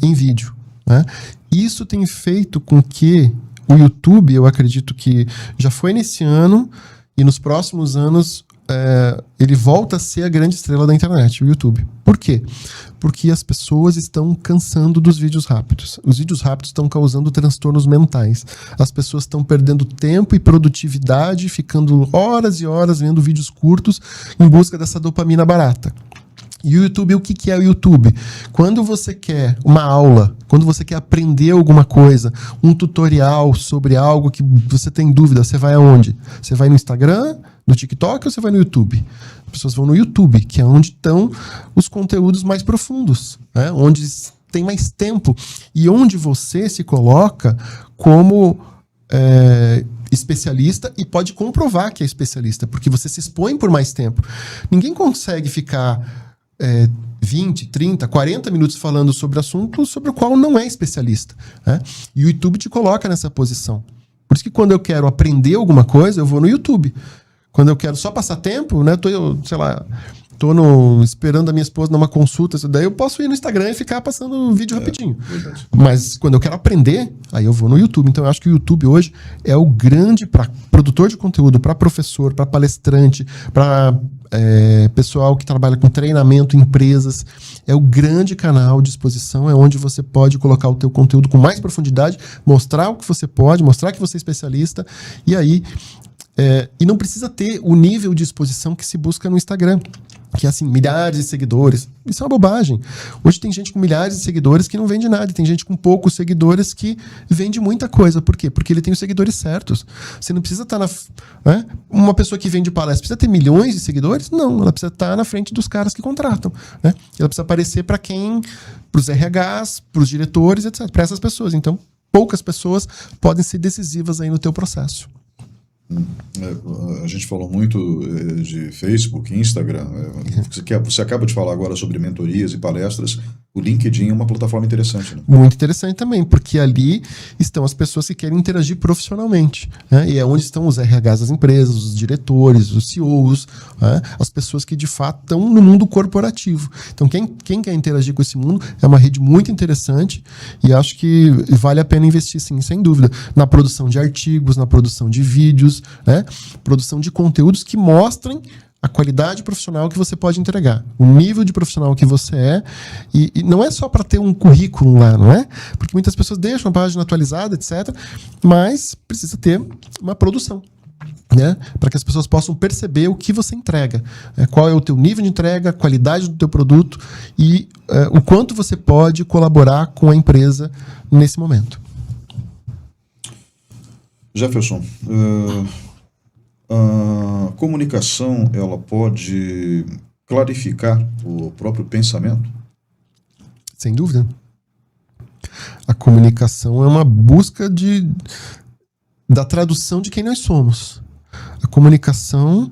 em vídeo, né? Isso tem feito com que o YouTube, eu acredito que já foi nesse ano e nos próximos anos ele volta a ser a grande estrela da internet, o YouTube. Por quê? Porque as pessoas estão cansando dos vídeos rápidos. Os vídeos rápidos estão causando transtornos mentais. As pessoas estão perdendo tempo e produtividade, ficando horas e horas vendo vídeos curtos em busca dessa dopamina barata. E o YouTube, o que é o YouTube? Quando você quer uma aula, quando você quer aprender alguma coisa, um tutorial sobre algo que você tem dúvida, você vai aonde? Você vai no Instagram, no TikTok ou você vai no YouTube? As pessoas vão no YouTube, que é onde estão os conteúdos mais profundos, né? Onde tem mais tempo e onde você se coloca como especialista e pode comprovar que é especialista, porque você se expõe por mais tempo. Ninguém consegue ficar 20, 30, 40 minutos falando sobre assunto sobre o qual não é especialista, né? E o YouTube te coloca nessa posição. Por isso que quando eu quero aprender alguma coisa, eu vou no YouTube. Quando eu quero só passar tempo, né? Esperando a minha esposa numa consulta, daí eu posso ir no Instagram e ficar passando um vídeo rapidinho. Verdade. Mas quando eu quero aprender, aí eu vou no YouTube. Então eu acho que o YouTube hoje é o grande para produtor de conteúdo, para professor, para palestrante, para pessoal que trabalha com treinamento, empresas. É o grande canal de exposição, é onde você pode colocar o teu conteúdo com mais profundidade, mostrar o que você pode, mostrar que você é especialista, e aí e não precisa ter o nível de exposição que se busca no Instagram, que é assim, milhares de seguidores. Isso é uma bobagem. Hoje tem gente com milhares de seguidores que não vende nada, e tem gente com poucos seguidores que vende muita coisa. Por quê? Porque ele tem os seguidores certos. Você não precisa estar uma pessoa que vende palestra precisa ter milhões de seguidores? Não, ela precisa estar na frente dos caras que contratam, né? Ela precisa aparecer para os RHs, para os diretores, etc., para essas pessoas. Então, poucas pessoas podem ser decisivas aí no teu processo. A gente falou muito de Facebook, Instagram. Você acaba de falar agora sobre mentorias e palestras. O LinkedIn é uma plataforma interessante, né? Muito interessante também, porque ali estão as pessoas que querem interagir profissionalmente, né? E é onde estão os RHs das empresas, os diretores, os CEOs, né? As pessoas que de fato estão no mundo corporativo. Então quem quer interagir com esse mundo é uma rede muito interessante e acho que vale a pena investir, sim, sem dúvida, na produção de artigos, na produção de vídeos, né? Produção de conteúdos que mostrem a qualidade profissional que você pode entregar, o nível de profissional que você é, e não é só para ter um currículo lá, não é? Porque muitas pessoas deixam a página atualizada, etc., mas precisa ter uma produção, né? Para que as pessoas possam perceber o que você entrega, qual é o teu nível de entrega, a qualidade do teu produto e o quanto você pode colaborar com a empresa nesse momento. Jefferson, a comunicação, ela pode clarificar o próprio pensamento? Sem dúvida. A comunicação é uma busca da tradução de quem nós somos. A comunicação,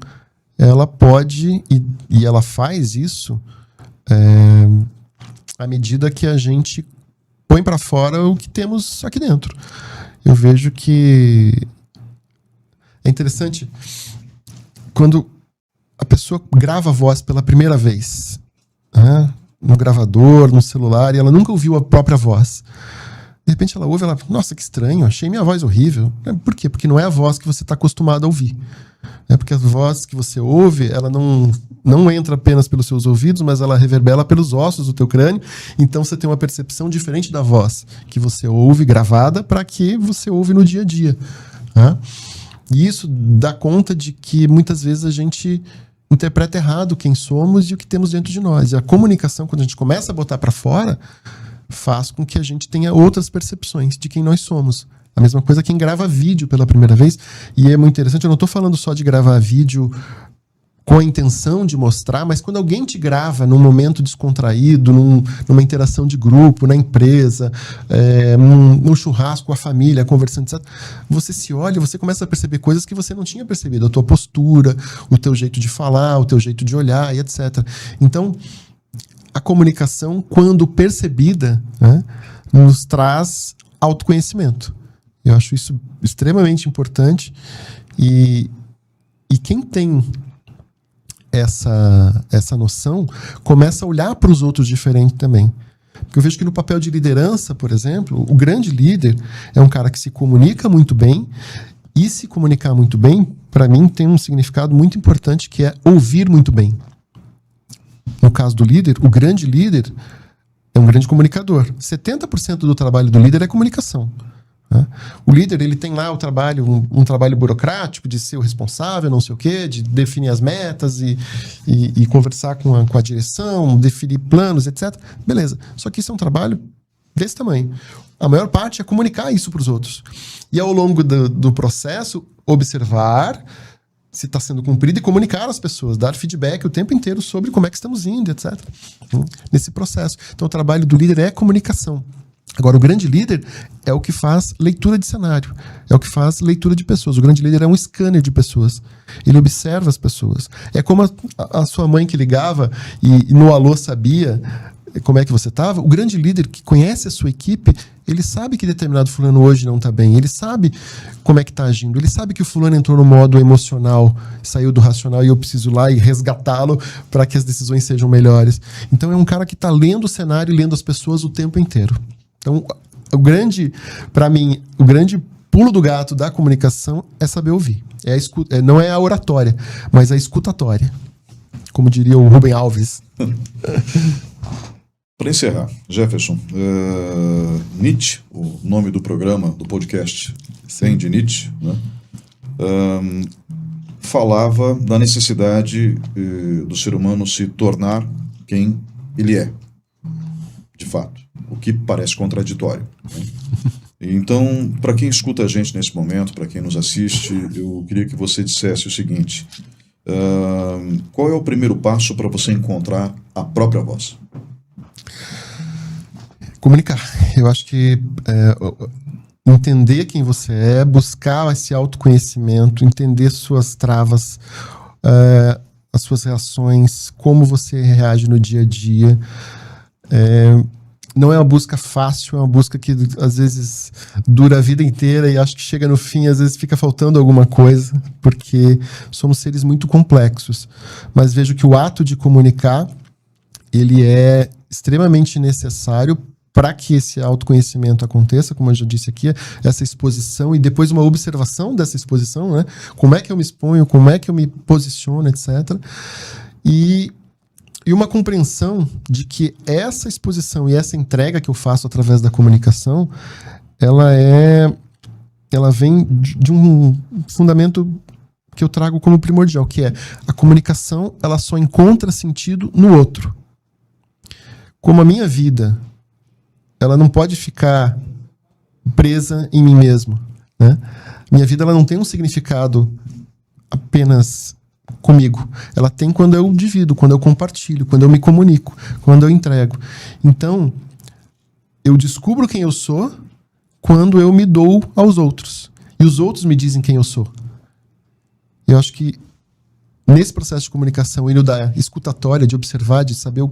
ela pode, e ela faz isso, à medida que a gente põe para fora o que temos aqui dentro. Eu vejo que é interessante quando a pessoa grava a voz pela primeira vez, né, no gravador, no celular, e ela nunca ouviu a própria voz. De repente ela ouve, ela, nossa, que estranho, achei minha voz horrível. Por quê? Porque não é a voz que você está acostumado a ouvir. É porque a voz que você ouve, ela não entra apenas pelos seus ouvidos, mas ela reverbera pelos ossos do teu crânio. Então você tem uma percepção diferente da voz que você ouve gravada para que você ouve no dia a dia. Né? E isso dá conta de que muitas vezes a gente interpreta errado quem somos e o que temos dentro de nós. E a comunicação, quando a gente começa a botar para fora, faz com que a gente tenha outras percepções de quem nós somos. A mesma coisa quem grava vídeo pela primeira vez. E é muito interessante, eu não estou falando só de gravar vídeo com a intenção de mostrar, mas quando alguém te grava num momento descontraído, numa interação de grupo, na empresa, num churrasco com a família, conversando, etc., você se olha e você começa a perceber coisas que você não tinha percebido. A tua postura, o teu jeito de falar, o teu jeito de olhar e etc. Então, a comunicação, quando percebida, né, nos traz autoconhecimento. Eu acho isso extremamente importante e quem tem essa noção começa a olhar para os outros diferente também. Porque eu vejo que no papel de liderança, por exemplo, o grande líder é um cara que se comunica muito bem e se comunicar muito bem, para mim, tem um significado muito importante que é ouvir muito bem. No caso do líder, o grande líder é um grande comunicador. 70% do trabalho do líder é comunicação. Né? O líder, ele tem lá o trabalho, um trabalho burocrático de ser o responsável, não sei o quê, de definir as metas e conversar com a direção, definir planos, etc. Beleza. Só que isso é um trabalho desse tamanho. A maior parte é comunicar isso para os outros. E ao longo do processo, observar se está sendo cumprido e comunicar às pessoas, dar feedback o tempo inteiro sobre como é que estamos indo, etc. Nesse processo. Então, o trabalho do líder é comunicação. Agora, o grande líder é o que faz leitura de cenário, é o que faz leitura de pessoas. O grande líder é um scanner de pessoas. Ele observa as pessoas. É como a sua mãe que ligava e no alô sabia como é que você estava. O grande líder que conhece a sua equipe, ele sabe que determinado fulano hoje não está bem. Ele sabe como é que está agindo. Ele sabe que o fulano entrou no modo emocional, saiu do racional e eu preciso ir lá e resgatá-lo para que as decisões sejam melhores. Então, é um cara que está lendo o cenário e lendo as pessoas o tempo inteiro. Então, para mim, o grande pulo do gato da comunicação é saber ouvir. É a escuta, não é a oratória, mas a escutatória. Como diria o Rubem Alves. Para encerrar, Jefferson, Nietzsche, o nome do programa, do podcast, tem de Nietzsche, né? Falava da necessidade do ser humano se tornar quem ele é, de fato. O que parece contraditório. Né? Então, para quem escuta a gente nesse momento, para quem nos assiste, eu queria que você dissesse o seguinte: qual é o primeiro passo para você encontrar a própria voz? Comunicar. Eu acho que entender quem você é, buscar esse autoconhecimento, entender suas travas, as suas reações, como você reage no dia a dia. Não é uma busca fácil, é uma busca que às vezes dura a vida inteira e acho que chega no fim, às vezes fica faltando alguma coisa, porque somos seres muito complexos. Mas vejo que o ato de comunicar, ele é extremamente necessário para que esse autoconhecimento aconteça, como eu já disse aqui, essa exposição e depois uma observação dessa exposição, né? Como é que eu me exponho, como é que eu me posiciono, etc. E uma compreensão de que essa exposição e essa entrega que eu faço através da comunicação, ela vem de um fundamento que eu trago como primordial, que é a comunicação, ela só encontra sentido no outro. Como a minha vida, ela não pode ficar presa em mim mesmo, né? Minha vida, ela não tem um significado apenas comigo. Ela tem quando eu divido, quando eu compartilho, quando eu me comunico, quando eu entrego. Então, eu descubro quem eu sou quando eu me dou aos outros. E os outros me dizem quem eu sou. Eu acho que nesse processo de comunicação e no da escutatória, de observar, de saber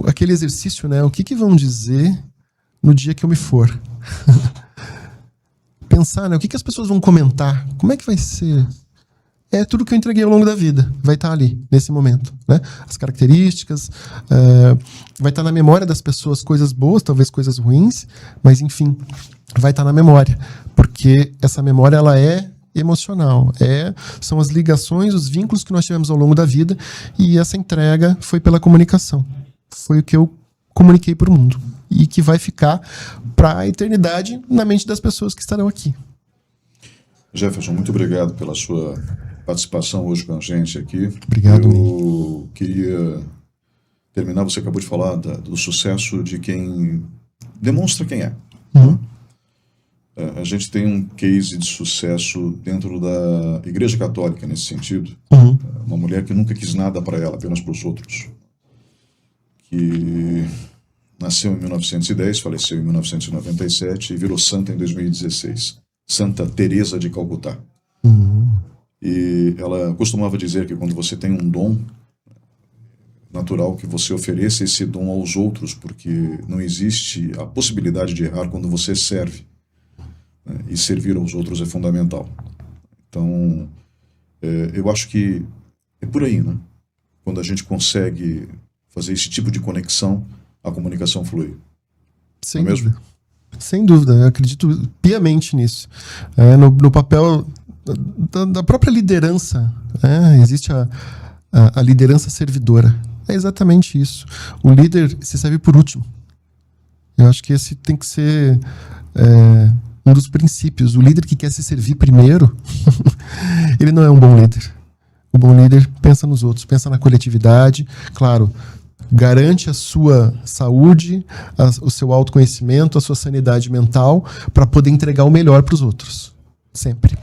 aquele exercício, né? O que vão dizer no dia que eu me for? Pensar, né? O que as pessoas vão comentar? Como é que vai ser? É tudo que eu entreguei ao longo da vida. Vai estar ali, nesse momento, né? As características, vai estar na memória das pessoas coisas boas, talvez coisas ruins, mas enfim, vai estar na memória. Porque essa memória, ela é emocional. São as ligações, os vínculos que nós tivemos ao longo da vida, e essa entrega foi pela comunicação. Foi o que eu comuniquei para o mundo. E que vai ficar para a eternidade na mente das pessoas que estarão aqui. Jefferson, muito obrigado pela sua participação hoje com a gente aqui. Obrigado. Eu queria terminar, você acabou de falar do sucesso de quem demonstra quem é. Uhum. A gente tem um case de sucesso dentro da Igreja Católica nesse sentido. Uhum. Uma mulher que nunca quis nada para ela, apenas para os outros. Que nasceu em 1910, faleceu em 1997 e virou santa em 2016. Santa Teresa de Calcutá. Uhum. E ela costumava dizer que quando você tem um dom, natural que você ofereça esse dom aos outros, porque não existe a possibilidade de errar quando você serve. Né? E servir aos outros é fundamental. Então, eu acho que é por aí, né? Quando a gente consegue fazer esse tipo de conexão, a comunicação flui. Sem não é dúvida. mesmo? Sem dúvida, eu acredito piamente nisso. No papel da própria liderança, existe a liderança servidora. É exatamente isso. O líder se serve por último. Eu acho que esse tem que ser um dos princípios. O líder que quer se servir primeiro, ele não é um bom líder. O bom líder pensa nos outros, pensa na coletividade, claro, garante a sua saúde, o seu autoconhecimento, a sua sanidade mental, para poder entregar o melhor para os outros. Sempre.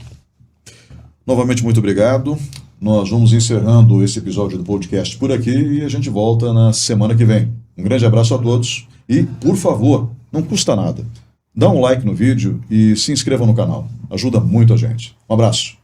Novamente, muito obrigado. Nós vamos encerrando esse episódio do podcast por aqui e a gente volta na semana que vem. Um grande abraço a todos e, por favor, não custa nada. Dá um like no vídeo e se inscreva no canal. Ajuda muito a gente. Um abraço.